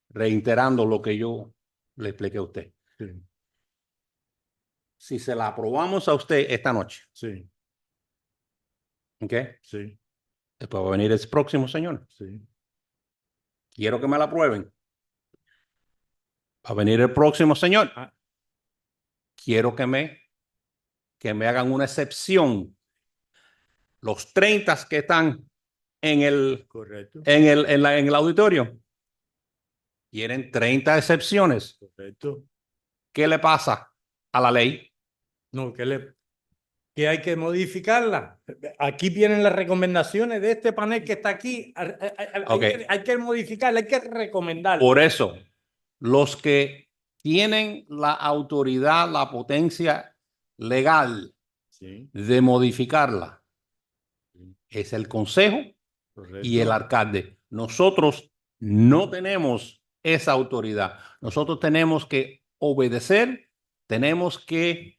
reiterando lo que yo le expliqué a usted. Sí. Si se la aprobamos a usted esta noche, Sí. ¿ok? Sí. Después va a venir el próximo señor. Sí. Quiero que me la aprueben. Va a venir el próximo señor. Quiero que me hagan una excepción. Los 30 que están en el, Correcto. en el auditorio quieren 30 excepciones. Correcto. ¿Qué le pasa a la ley? No, que hay que modificarla. Aquí vienen las recomendaciones de este panel que está aquí. Hay que modificarla, hay que recomendarla. Por eso, los que tienen la autoridad, la potencia legal de modificarla, es el consejo y el alcalde. Nosotros no tenemos esa autoridad. Nosotros tenemos que obedecer, tenemos que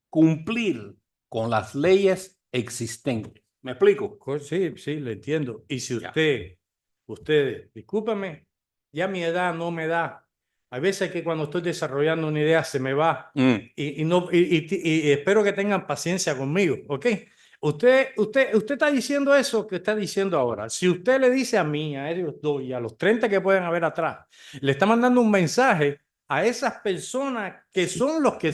cumplir con las leyes existentes. ¿Me explico? Sí, sí, le entiendo. Y si ustedes, discúlpame, ya mi edad no me da. Hay veces que cuando estoy desarrollando una idea se me va y espero que tengan paciencia conmigo, ¿ok? Usted está diciendo eso que está diciendo ahora. Si usted le dice a mí, a ellos dos y a los 30 que pueden haber atrás, le está mandando un mensaje a esas personas que son los que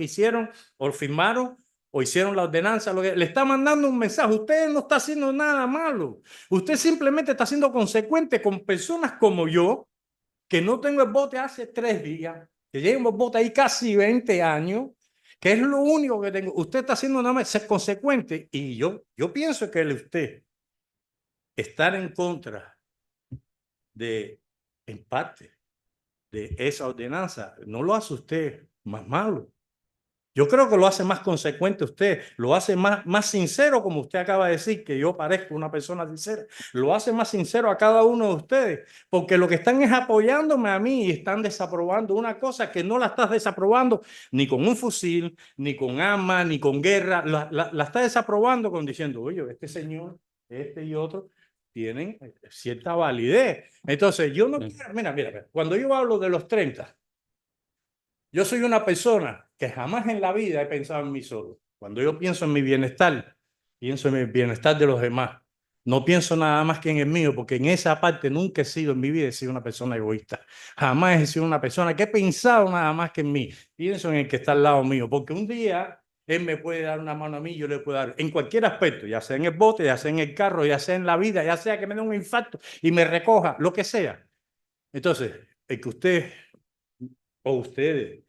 hicieron o firmaron o hicieron la ordenanza, le está mandando un mensaje. Usted no está haciendo nada malo. Usted simplemente está siendo consecuente con personas como yo, que no tengo el bote hace 3 días, que llevo el bote ahí casi 20 años, que es lo único que tengo. Usted está haciendo nada más ser consecuente, y yo pienso que usted estar en contra de, en parte, de esa ordenanza no lo hace usted más malo. Yo creo que lo hace más consecuente usted, lo hace más sincero, como usted acaba de decir, que yo parezco una persona sincera, lo hace más sincero a cada uno de ustedes, porque lo que están es apoyándome a mí y están desaprobando una cosa que no la estás desaprobando ni con un fusil, ni con armas, ni con guerra, la está desaprobando con diciendo, oye, este señor, este y otro, tienen cierta validez. Entonces, yo no quiero, mira, cuando yo hablo de los 30, yo soy una persona que jamás en la vida he pensado en mí solo. Cuando yo pienso en mi bienestar, pienso en el bienestar de los demás. No pienso nada más que en el mío, porque en esa parte nunca he sido en mi vida, he sido una persona egoísta. Jamás he sido una persona que he pensado nada más que en mí. Pienso en el que está al lado mío, porque un día él me puede dar una mano a mí, yo le puedo dar en cualquier aspecto, ya sea en el bote, ya sea en el carro, ya sea en la vida, ya sea que me dé un infarto y me recoja, lo que sea. Entonces, el que usted o ustedes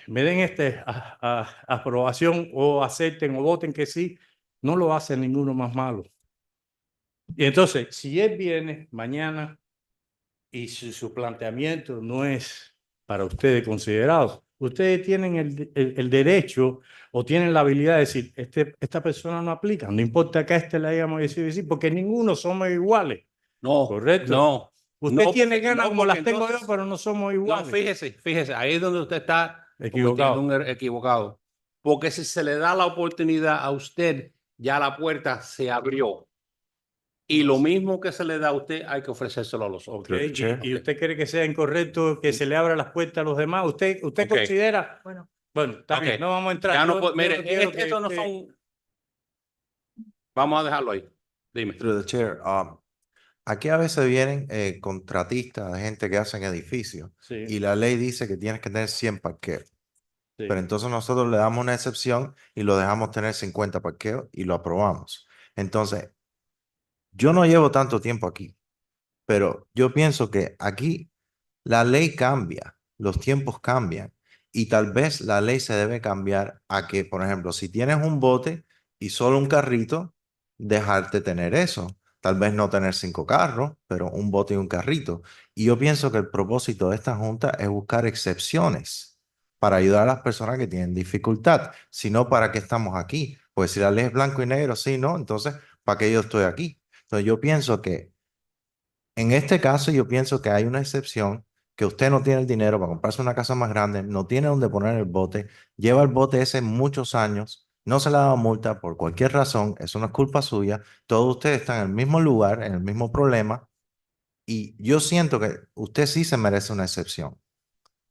me den aprobación o acepten o voten que sí, no lo hace ninguno más malo. Y entonces, si él viene mañana y su planteamiento no es para ustedes considerado, ustedes tienen el derecho o tienen la habilidad de decir, esta persona no aplica, no importa que a este le hayamos decidido, porque ninguno somos iguales. No, ¿Correcto? no. Usted no, tiene ganas no, como las porque tengo entonces- yo, pero no somos No, iguales. fíjese, ahí es donde usted está Equivocado. cometiendo un equivocado. Porque si se le da la oportunidad a usted, ya la puerta se abrió. Y lo mismo que se le da a usted, hay que ofrecérselo a los otros. Ok, ¿y usted cree que sea incorrecto que se le abra las puertas a los demás? ¿Usted Ok. considera? Bueno, Bueno, está Ok. bien, no vamos a entrar. Ya no Yo- puedo- yo mire, no quiero que estos no usted- son. Vamos a dejarlo ahí. Dime. Through the chair, aquí a veces vienen contratistas, gente que hacen edificios, Sí, y la ley dice que tienes que tener 100 parqueos. sí. Pero entonces nosotros le damos una excepción y lo dejamos tener 50 parqueos y lo aprobamos. Entonces, yo no llevo tanto tiempo aquí, pero yo pienso que aquí la ley cambia, los tiempos cambian y tal vez la ley se debe cambiar a que, por ejemplo, si tienes un bote y solo un carrito, dejarte tener eso. Tal vez no tener 5 carros, pero un bote y un carrito. Y yo pienso que el propósito de esta junta es buscar excepciones para ayudar a las personas que tienen dificultad. Si no, ¿para qué estamos aquí? Pues si la ley es blanco y negro, sí, ¿no? Entonces, ¿para qué yo estoy aquí? Entonces, yo pienso que en este caso, yo pienso que hay una excepción, que usted no tiene el dinero para comprarse una casa más grande, no tiene donde poner el bote, lleva el bote ese muchos años, no se le ha dado multa por cualquier razón, eso no es culpa suya, todos ustedes están en el mismo lugar, en el mismo problema, y yo siento que usted sí se merece una excepción.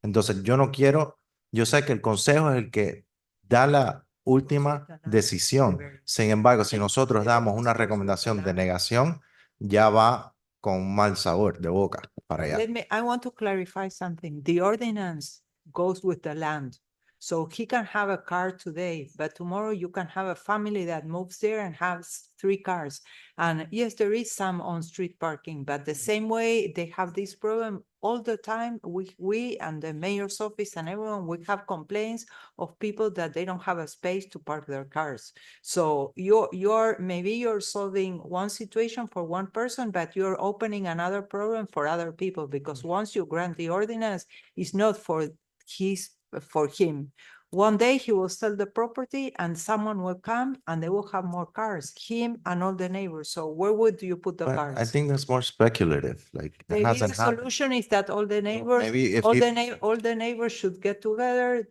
Entonces, yo no quiero, yo sé que el consejo es el que da la última decisión. Sin embargo, si nosotros damos una recomendación de negación, ya va con mal sabor de boca para allá. I want to clarify something. The ordinance goes with the land. So he can have a car today, but tomorrow you can have a family that moves there and has 3 cars. And yes, there is some on-street parking, but the same way they have this problem all the time. We and the mayor's office and everyone, we have complaints of people that they don't have a space to park their cars. So maybe you're solving one situation for one person, but you're opening another problem for other people, because once you grant the ordinance, it's not for him. One day he will sell the property and someone will come and they will have more cars, him and all the neighbors. So where would you put the But cars? I think that's more speculative, like it Maybe the hasn't happened. solution is that all the neighbors, Maybe if all you- the neighbors should get together,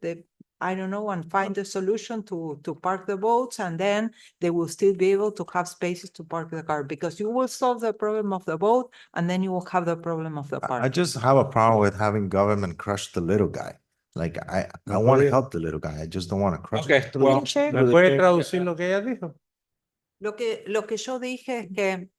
I don't know, and find a solution to park the boats, and then they will still be able to have spaces to park the car, because you will solve the problem of the boat and then you will have the problem of the I park. just have a problem with having government crush the little guy. Like I No want to podía. help the little guy. I just don't want to crush Okay, him. well, ¿Me puede traducir lo que ella dijo? Lo que yo dije es que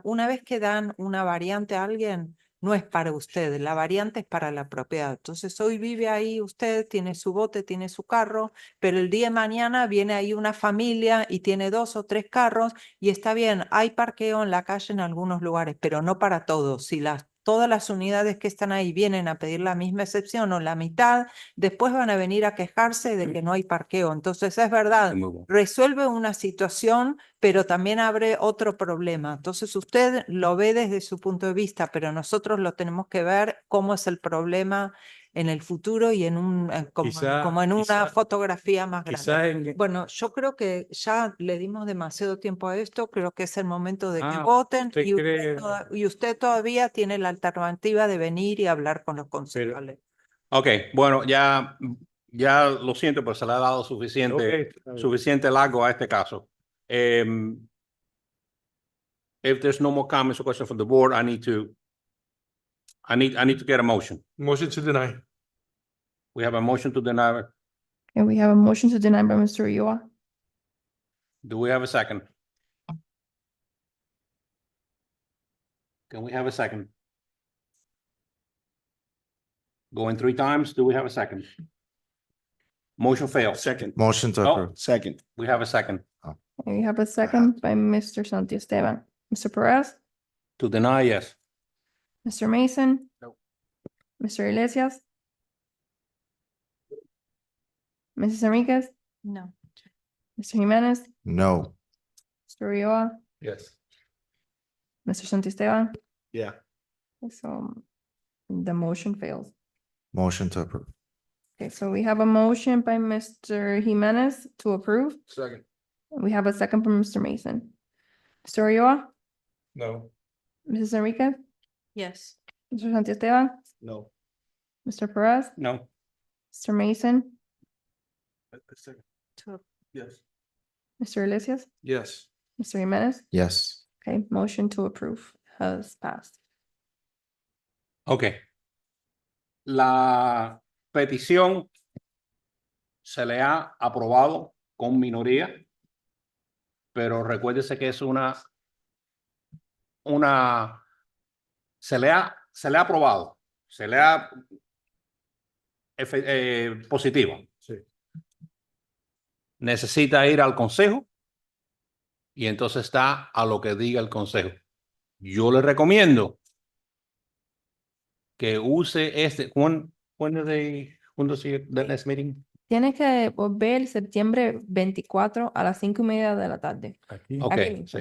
una vez que dan una variante a alguien, no es para usted, la variante es para la propiedad. Entonces hoy vive ahí usted, tiene su bote, tiene su carro, pero el día de mañana viene ahí una familia y tiene 2 o 3 carros y está bien, hay parqueo en la calle en algunos lugares, pero no para todos. Si todas las unidades que están ahí vienen a pedir la misma excepción o la mitad, después van a venir a quejarse de que no hay parqueo. Entonces, es verdad, Muy bueno. resuelve una situación, pero también abre otro problema. Entonces, usted lo ve desde su punto de vista, pero nosotros lo tenemos que ver cómo es el problema en el futuro y como en una fotografía más grande. Quizás Bueno, yo creo que ya le dimos demasiado tiempo a esto, creo que es el momento de que Ah, voten ¿usted y cree? y usted todavía tiene la alternativa de venir y hablar con los concejales. Ok, bueno, ya lo siento, pero se le ha dado suficiente, Ok, está bien. suficiente largo a este caso. If there's no more comments or questions from the board, I need to get a motion. Motion to deny. We have a motion to deny. And we have a motion to deny by Mr. Ulloa. Do we have a second? Can we have a second? Going 3 times, do we have a second? Motion fails. Second, Motion to Oh. approve. second. We have a second. And we have a second by Mr. Santiesteban. Mr. Perez, To deny, yes. Mr. Mason. No. Mr. Iglesias. Mrs. Enriquez, No. Mr. Jimenez, No. Mr. Ulloa, Yes. Mr. Santiesteban. Yeah. So the motion fails. Motion to approve. Okay, so we have a motion by Mr. Jimenez to approve. Second. We have a second from Mr. Mason. Mr. Ulloa, No. Mrs. Enriquez, Yes. Mr. Santiesteban, No. Mr. Perez, No. Mr. Mason, Second. To Yes. Mr. Iglesias, Yes. Mr. Jimenez. Yes. Okay, motion to approve has passed. Ok. La petición se le ha aprobado con minoría, pero recuérdese que es se le ha aprobado, se le ha positivo. Sí. Necesita ir al consejo y entonces está a lo que diga el consejo. Yo le recomiendo que use when does the next meeting? Tiene que volver septiembre 24 a las 5:30 de la tarde. Aquí. Ok, Aquí. sí.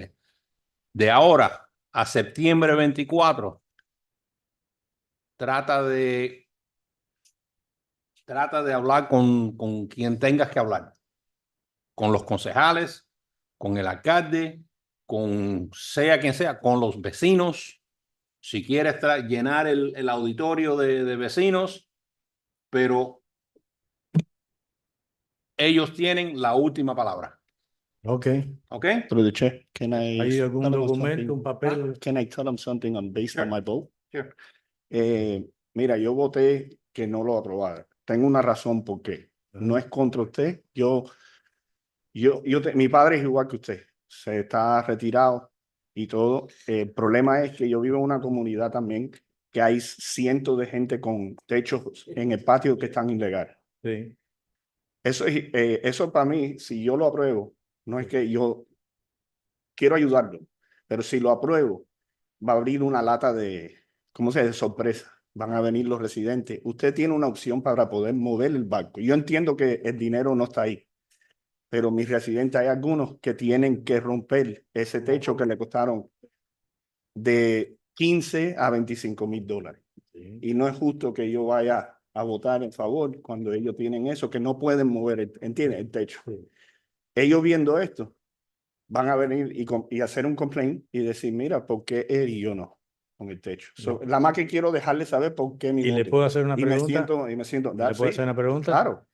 De ahora a septiembre 24, trata de hablar con quien tengas que hablar. Con los concejales, con el alcalde, con sea quien sea, con los vecinos. Si quieres llenar el auditorio de vecinos, pero ellos tienen la última palabra. Ok. ¿Ok? Through the chair, can I? ¿Hay algún tell them documento, something? un papel? Can I tell them something based on Sure. my vote? Sure. Mira, yo voté que no lo aprobara. Tengo una razón por qué. No es contra usted. Mi padre es igual que usted. Se está retirado y todo. El problema es que yo vivo en una comunidad también que hay cientos de gente con techos en el patio que están ilegales. Sí. Eso para mí, si yo lo apruebo, no es que yo quiero ayudarlo, pero si lo apruebo, va a abrir una lata de, ¿cómo se dice? De sorpresa. Van a venir los residentes. Usted tiene una opción para poder mover el barco. Yo entiendo que el dinero no está ahí, pero mis residentes, hay algunos que tienen que romper ese techo que le costaron de 15 a 25 mil dólares. Sí. Y no es justo que yo vaya a votar en favor cuando ellos tienen eso, que no pueden mover, ¿entiendes? El techo. Sí. Ellos viendo esto, van a venir y hacer un complaint y decir, mira, ¿por qué él y yo no? Con el techo. La más que quiero dejarle saber por qué mi ¿Y le voto. puedo hacer una Y pregunta? me siento, ¿Le puedo sí, hacer una pregunta? claro.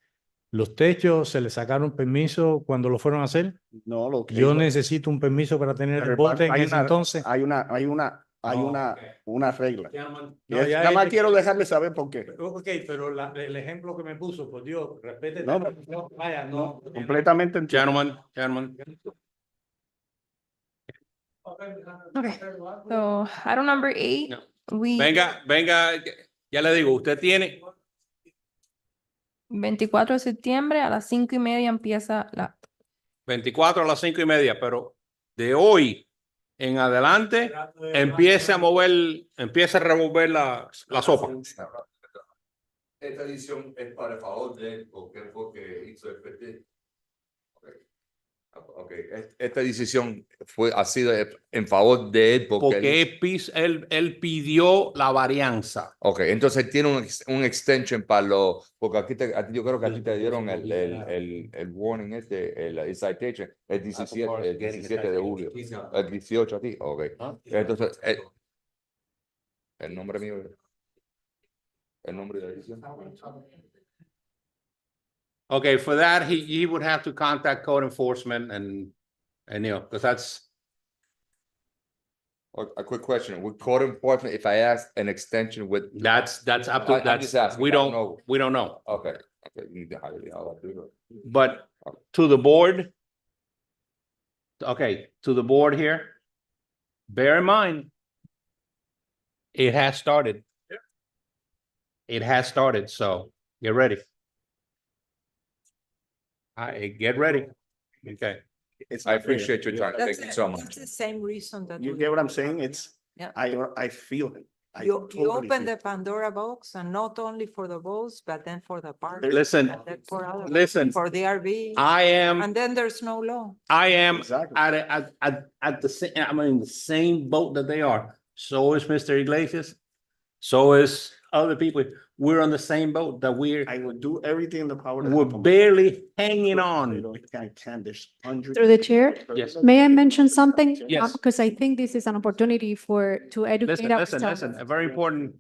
¿Los techos se les sacaron permiso cuando lo fueron a hacer? No, lo que Yo necesito un permiso para tener el bote en ese entonces. Hay una regla. No, Nada más quiero dejarle saber por qué. Ok, pero el ejemplo que me puso, por Dios, respete. No, Vaya, no. Completamente entiendo. Gentlemen. Okay, so item number 8, No. we Venga, ya le digo, usted tiene 24 de septiembre a las 5:30 empieza 24 a las 5:30, pero de hoy en adelante, empiece a revolver la sopa. Esta edición es para el favor de él, porque él fue que hizo el PT. Okay. Esta decisión ha sido en favor de él Porque él pidió la varianza. Ok, entonces él tiene un extension para porque aquí yo creo que aquí te dieron el warning el citation, el 17 de julio, el 18 a ti, ok. Entonces, el nombre mío, el nombre de la edición. Okay, for that, he would have to contact code enforcement and because that's. A quick question, would code enforcement, if I ask an extension with. That's up to, I'm just asking, we I don't don't, know. we don't know. Okay, you need to hire me, I'll do it. But to the board. Okay, to the board here. Bear in mind. It has started. It has started, so get ready. Get ready. Okay. I appreciate your time, thank you so much. That's the same reason that. You get what I'm saying? Yeah. I feel it. I You totally open feel the it. Pandora box and not only for the boats, but then for the park. Listen, and then for other- listen, For the RV. I am, And then there's no law. I am Exactly. at the same, I'm in the same boat that they are. So is Mr. Iglesias. So is other people. We're on the same boat that I will do everything in the power. to we're help them. barely hanging But on. I can, there's hundreds. Through the chair, Yes. may I mention something? Yes. Because I think this is an opportunity to educate Listen, ourselves. a very important.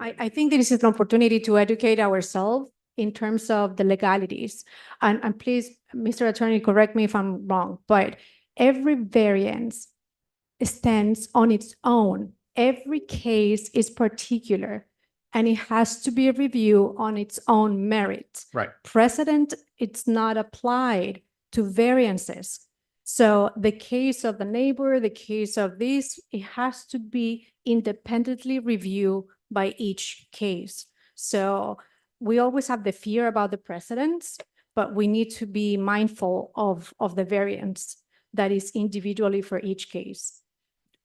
I think this is an opportunity to educate ourselves in terms of the legalities. And please, Mr. Attorney, correct me if I'm wrong, but every variance stands on its own. Every case is particular and it has to be reviewed on its own merit. Right. Precedent, it's not applied to variances. So the case of the neighbor, the case of this, it has to be independently reviewed by each case. So we always have the fear about the precedents, but we need to be mindful of the variance that is individually for each case.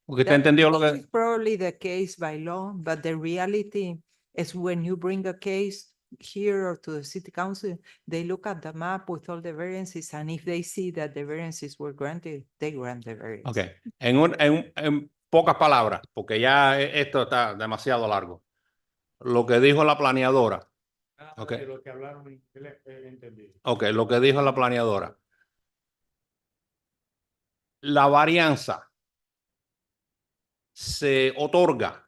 Porque te entendió lo That is que. probably the case by law, but the reality is when you bring a case here or to the city council, they look at the map with all the variances, and if they see that the variances were granted, they grant the variance. Okay. En pocas palabras, porque ya esto está demasiado largo. Lo que dijo la planeadora. Ok. De lo que hablaron en inglés, entendí. Ok, lo que dijo la planeadora. La varianza se otorga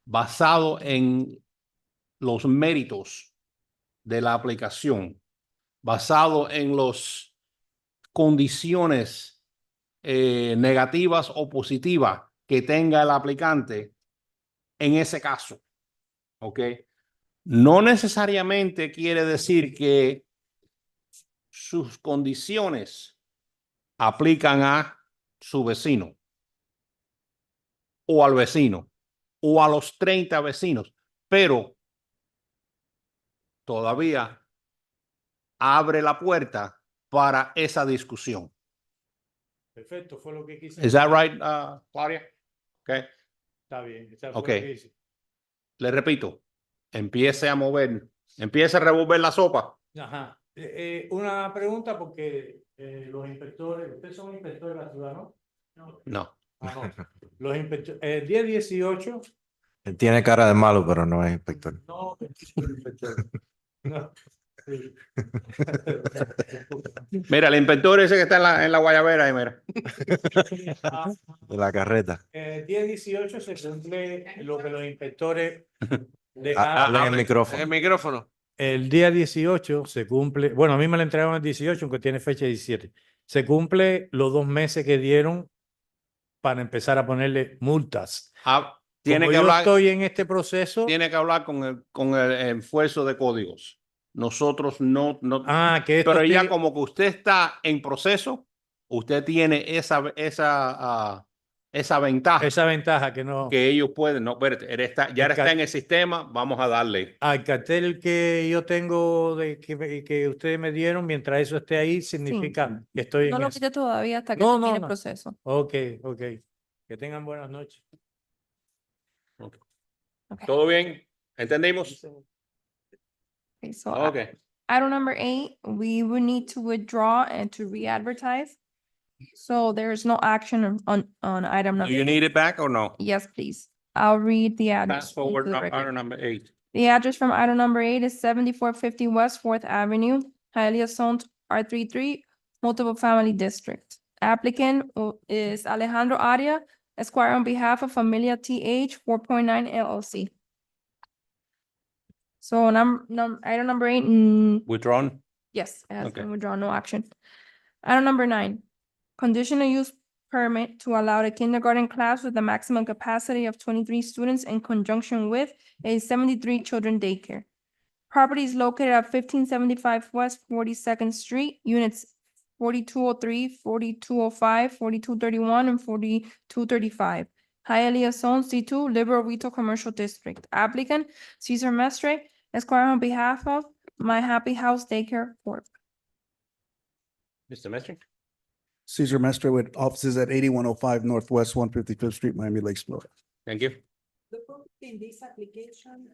basado en los méritos de la aplicación, basado en las condiciones negativas o positivas que tenga el aplicante en ese caso. ¿Ok? No necesariamente quiere decir que sus condiciones aplican a su vecino o al vecino o a los 30 vecinos, pero todavía abre la puerta para esa discusión. Perfecto, fue lo que quise. Is that right, Claudia? Okay. Está bien. Esa fue Ok. lo que hice. Le repito, empiece a mover, empiece a revolver la sopa. Ajá. Una pregunta porque los inspectores, ustedes son inspectores de la ciudad, ¿no? No. Ah, no. Los inspectores, el día 18. Él tiene cara de malo, pero no es inspector. No, inspector. No. Sí. Mira, el inspector ese que está en la guayabera ahí, mira. De la carreta. El día 18 se cumple lo que los inspectores Habla en el micrófono. El micrófono. El día 18 se cumple, bueno, a mí me lo entregaron el 18, aunque tiene fecha 17. Se cumple los 2 meses que dieron para empezar a ponerle multas. Tiene Como que yo hablar, estoy en este proceso. tiene que hablar con el esfuerzo de códigos. Nosotros no. Que esto pero ya estoy- como que usted está en proceso, usted tiene esa esa ventaja esa ventaja que no. que ellos pueden, no, espérate, ya El está en el sistema, vamos a darle. Al cartel que yo tengo que ustedes me dieron, mientras eso esté ahí, significa que estoy No en lo eso. quité todavía hasta que No, termine el no. proceso. Ok. Que tengan buenas noches. Okay. ¿Todo bien? ¿Entendimos? Okay, so Okay. item number 8, we would need to withdraw and to re-advertise. So there's no action on item Do number you 8. need it back or no? Yes, please. I'll read the address. Fast forward into the record. item number 8. The address from item number 8 is 7450 West 4th Avenue, Hialeah Zoned R33, Multiple Family District. Applicant is Alejandro Aria, Esquire on behalf of Familia TH 4.9 LLC. So item number 8, Withdrawn? yes, it has Okay. been withdrawn, no action. Item number 9, conditional use permit to allow a kindergarten class with a maximum capacity of 23 students in conjunction with a 73 children daycare. Property is located at 1575 West 42nd Street, units 4203, 4205, 4231, and 4235. Hialeah Zone C2, Liberal Retail Commercial District. Applicant Cesar Mestre, Esquire on behalf of My Happy House Daycare Corp. Mr. Mestre? Cesar Mestre with offices at 8105 Northwest 155th Street, Miami Lakes, Florida. Thank you. The property in this application.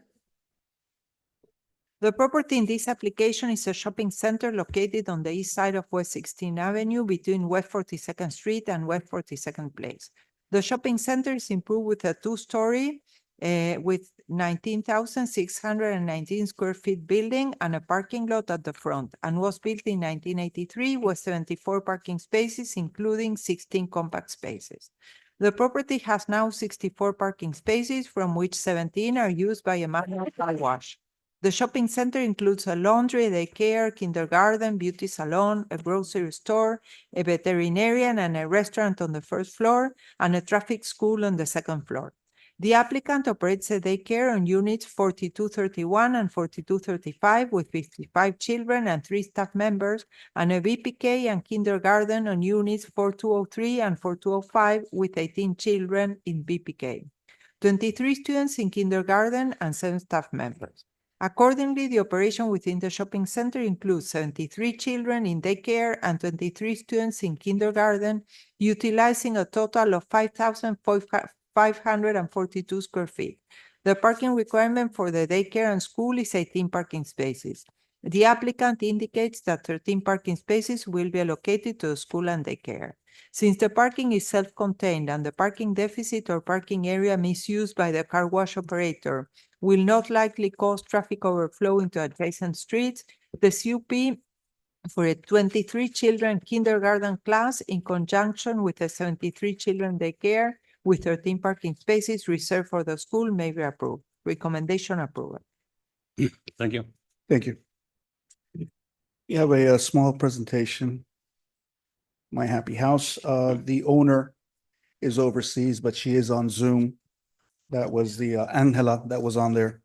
The property in this application is a shopping center located on the east side of West 16th Avenue between West 42nd Street and West 42nd Place. The shopping center is improved with a two-story with 19,619 square feet building and a parking lot at the front, and was built in 1983 with 74 parking spaces, including 16 compact spaces. The property has now 64 parking spaces, from which 17 are used by a manual car wash. The shopping center includes a laundry, daycare, kindergarten, beauty salon, a grocery store, a veterinarian, and a restaurant on the first floor, and a traffic school on the second floor. The applicant operates a daycare on units 4231 and 4235 with 55 children and 3 staff members, and a VPK and kindergarten on units 4203 and 4205 with 18 children in VPK, 23 students in kindergarten, and 7 staff members. Accordingly, the operation within the shopping center includes 73 children in daycare and 23 students in kindergarten, utilizing a total of 5,542 square feet. The parking requirement for the daycare and school is 18 parking spaces. The applicant indicates that 13 parking spaces will be allocated to the school and daycare. Since the parking is self-contained and the parking deficit or parking area misused by the car wash operator will not likely cause traffic overflow into adjacent streets, the CUP for a 23 children kindergarten class in conjunction with a 73 children daycare with 13 parking spaces reserved for the school may be approved. Recommendation approval. Thank you. Thank you. You have a small presentation. My Happy House. The owner is overseas, but she is on Zoom. That was the Angela that was on there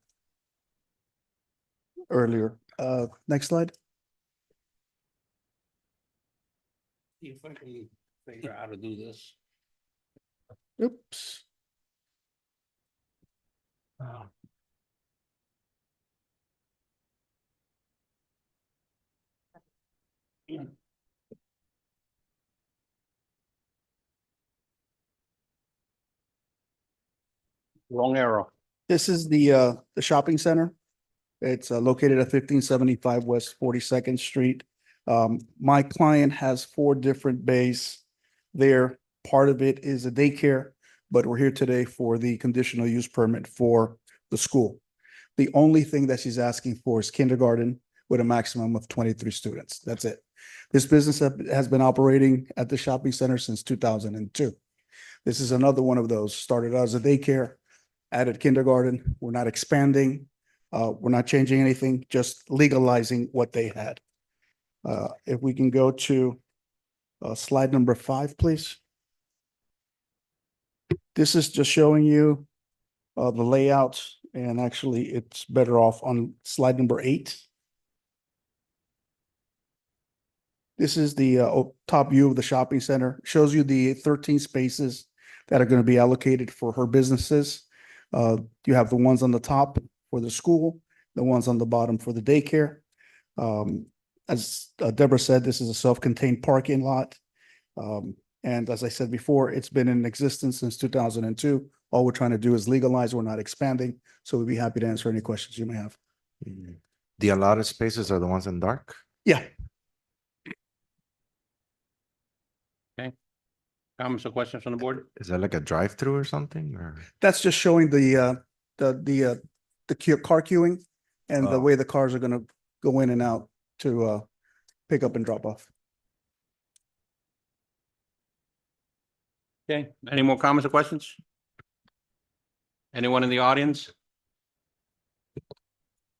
earlier. Next slide. See if I can figure out how to do this. Oops. Wrong arrow. This is the shopping center. It's located at 1575 West 42nd Street. My client has 4 different bays there. Part of it is a daycare, but we're here today for the conditional use permit for the school. The only thing that she's asking for is kindergarten with a maximum of 23 students. That's it. This business has been operating at the shopping center since 2002. This is another one of those. Started out as a daycare, added kindergarten. We're not expanding. We're not changing anything, just legalizing what they had. If we can go to slide number 5, please. This is just showing you the layout, and actually it's better off on slide number 8. This is the top view of the shopping center. Shows you the 13 spaces that are going to be allocated for her businesses. You have the ones on the top for the school, the ones on the bottom for the daycare. As Deborah said, this is a self-contained parking lot. And as I said before, it's been in existence since 2002. All we're trying to do is legalize, we're not expanding. So we'd be happy to answer any questions you may have. The allotted spaces are the ones in dark? Yeah, Comments or questions from the board? Is that like a drive-through or something, or? that's just showing the car queuing and the Oh. way the cars are going to go in and out to pick up and drop off. Okay, any more comments or questions? Anyone in the audience?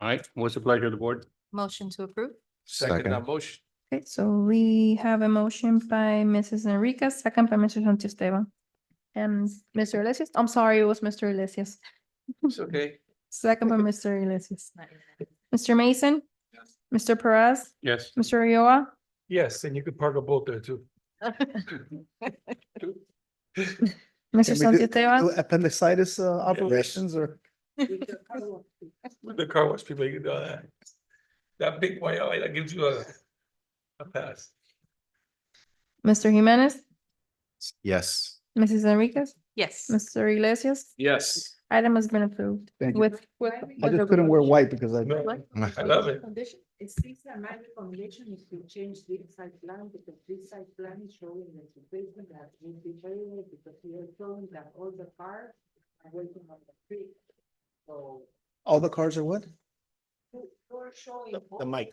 All right, what's the pleasure of the board? Motion to approve? Second that motion. Okay, so we have a motion by Mrs. Enriquez, second by Mr. Santisteban. And Mr. Iglesias, I'm sorry, it was Mr. Iglesias. It's okay. Second by Mr. Iglesias. Mr. Mason? Mr. Perez? Yes. Mr. Ulloa? Yes, and you could park a boat there too. Mr. Can we do Santisteban? appendicitis operations or? With the car wash people, you can do that. That big white eye that gives you a pass. Mr. Jimenez? Yes. Mrs. Enriquez? Yes. Mr. Iglesias? Yes. Item has been approved Thank you. with. I just couldn't wear white because I. I love it. It seems that my recommendation is to change this site plan because this site plan is showing the situation that will be failure because we are showing that all the cars are waiting on the street. So All the cars are what? you're showing. The mic.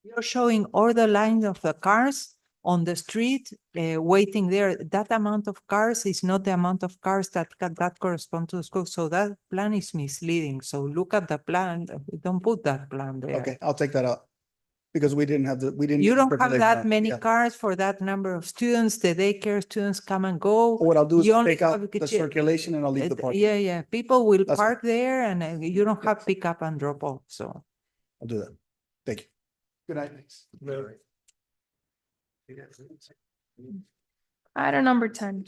You're showing all the lines of the cars on the street, waiting there. That amount of cars is not the amount of cars that correspond to the school. So that plan is misleading. So look at the plan. Don't put that plan there. Okay, I'll take that out. Because we didn't have we didn't. You don't interpret have it that enough. many Yeah. cars for that number of students. The daycare students come and go. What I'll do is You only take out have the circulation and I'll leave the parking. Yeah, yeah. People will That's park there and you don't have pick up and drop off. So. I'll do that. Thank you. Good night. Thanks. Item number 10.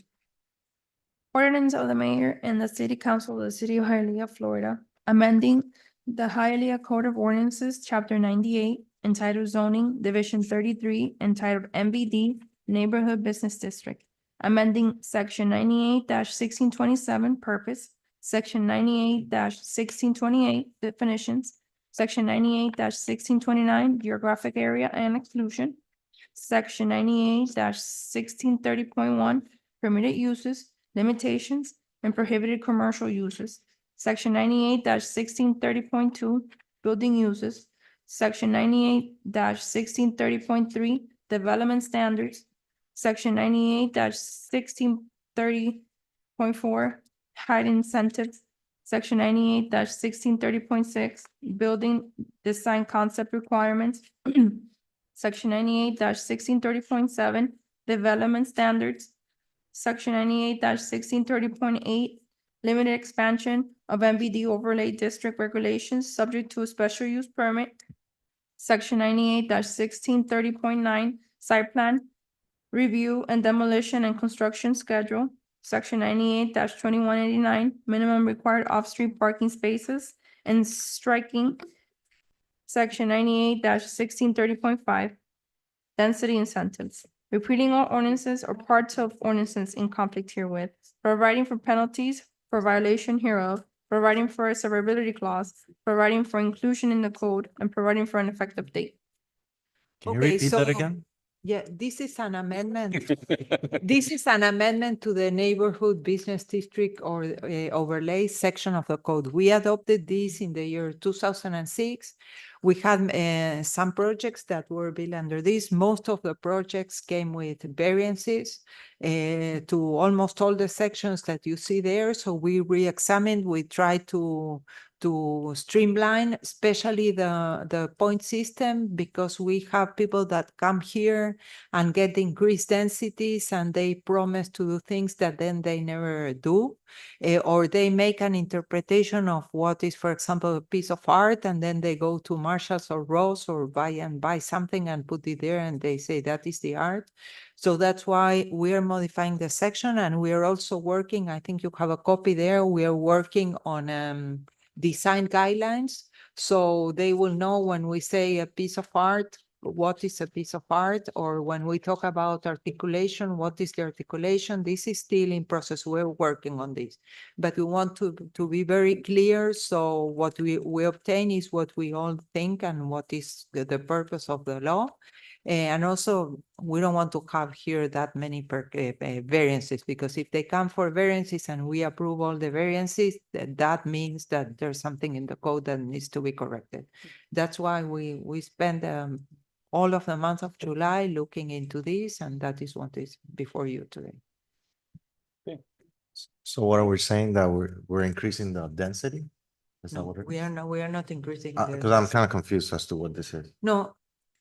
Ordinance of the mayor and the city council of the city of Hialeah, Florida, amending the Hialeah Code of Ordinances, chapter 98, entitled zoning, division 33, entitled MBD, neighborhood business district, amending section 98-1627 purpose, section 98-1628 definitions, section 98-1629 geographic area and exclusion, section 98-1630.1 permitted uses, limitations, and prohibited commercial uses, section 98-1630.2 building uses, section 98-1630.3 development standards, section 98-1630.4 height incentives, section 98-1630.6 building design concept requirements, section 98-1630.7 development standards, section 98-1630.8 limited expansion of MBD overlay district regulations subject to a special use permit, section 98-1630.9 site plan review and demolition and construction schedule, section 98-2189 minimum required off-street parking spaces and striking, section 98-1630.5 density incentives, repealing all ordinances or parts of ordinances in conflict herewith, providing for penalties for violation hereof, providing for a severability clause, providing for inclusion in the code, and providing for an effective date. Can you Okay, repeat that so- again? Yeah, this is an amendment. This is an amendment to the neighborhood business district or overlay section of the code. We adopted this in the year 2006. We had some projects that were built under this. Most of the projects came with variances to almost all the sections that you see there. So we re-examined, we tried to to streamline, especially the point system, because we have people that come here and get increased densities and they promise to do things that then they never do. Or they make an interpretation of what is, for example, a piece of art, and then they go to Marshalls or Ross or buy something and put it there and they say that is the art. So that's why we are modifying the section, and we are also working, I think you have a copy there, we are working on design guidelines. So they will know when we say a piece of art, what is a piece of art, or when we talk about articulation, what is the articulation? This is still in process. We're working on this, but we want to be very clear. So what we obtain is what we all think and what is the purpose of the law. And also, we don't want to have here that many variances, because if they come for variances and we approve all the variances, that means that there's something in the code that needs to be corrected. That's why we spend all of the month of July looking into this, and that is what is before you today. So what are we saying, that we're increasing the density? Is that No, what it we are not increasing. Because I'm kind of confused as to what this is. No,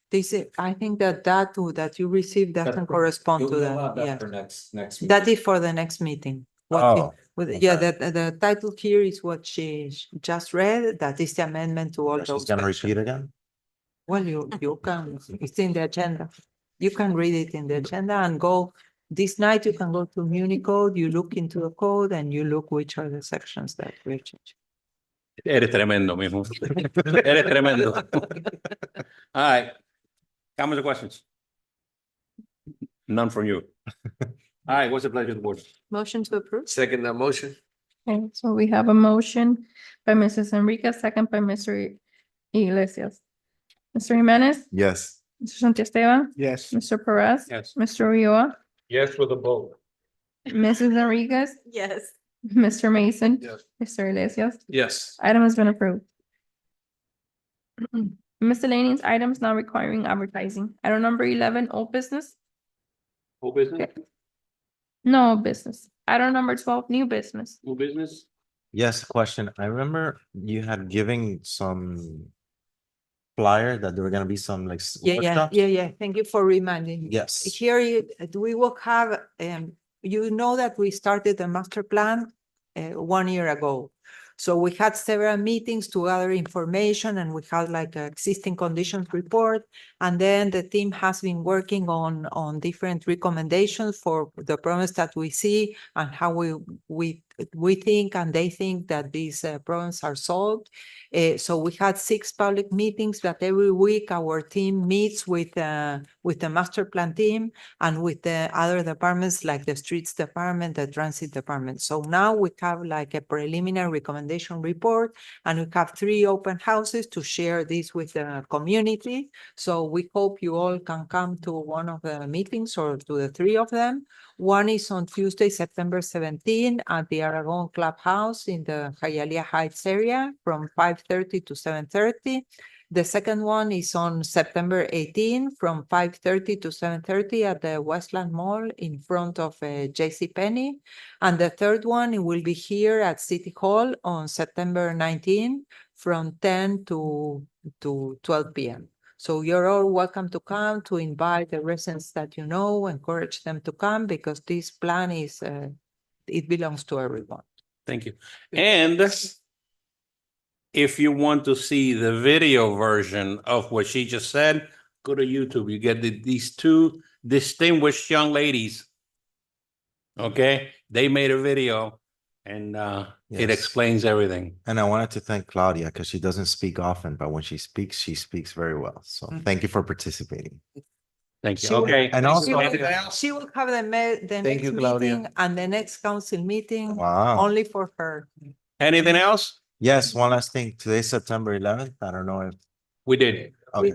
this is, I think that you received doesn't correspond to that. Yeah. For next. That is for the next meeting. Oh, Yeah, the title here is what she just read. That is the amendment to all She's those. gonna sections. repeat again? Well, you can, it's in the agenda. You can read it in the agenda and go, this night you can go to Municode, you look into the code and you look which are the sections that we're changing. Eres tremendo, mijo. Eres tremendo. All right. Comments or questions? None from you. All right, what's the pleasure of the board? Motion to approve? Second that motion. Okay, so we have a motion by Mrs. Enriquez, second by Mr. Iglesias. Mr. Jimenez, Yes. Mr. Santiesteban, Yes. Mr. Perez. Yes. Mr. Ulloa, Yes, with a vote. Mrs. Enriquez, Yes. Mr. Mason. Yes. Mr. Iglesias. Yes. Item has been approved. Miscellaneous items not requiring advertising. Item number 11, old business? Whole business? No old business. Item number 12, new business. New business? Yes, question. I remember you had given some flyer that there were gonna be some like workshops. Yeah. Thank you for reminding me. Yes. Here we will have, you know that we started the master plan 1 year ago. So we had several meetings to gather information, and we had like an existing conditions report. And then the team has been working on different recommendations for the problems that we see and how we think and they think that these problems are solved. So we had 6 public meetings, but every week our team meets with the master plan team and with the other departments like the streets department, the transit department. So now we have like a preliminary recommendation report, and we have 3 open houses to share this with the community. So we hope you all can come to one of the meetings or to the 3 of them. One is on Tuesday, September 17 at the Aragon Clubhouse in the Hialeah Heights area from 5:30 to 7:30. The second one is on September 18 from 5:30 to 7:30 at the Westland Mall in front of JCPenney. And the third one will be here at City Hall on September 19 from 10 to 12 p.m. So you're all welcome to come, to invite the residents that you know, encourage them to come, because this plan is, it belongs to everyone. Thank you. And if you want to see the video version of what she just said, go to YouTube. You get these 2 distinguished young ladies. Okay, they made a video and it Yes. explains everything. And I wanted to thank Claudia because she doesn't speak often, but when she speaks very well. So thank you for participating. Thank you. She will- Okay. And also, She will have the Thank you, next Claudia. meeting and the next council meeting wow. only for her. Anything else? Yes, one last thing. Today's September 11th. I don't know if We did. Okay.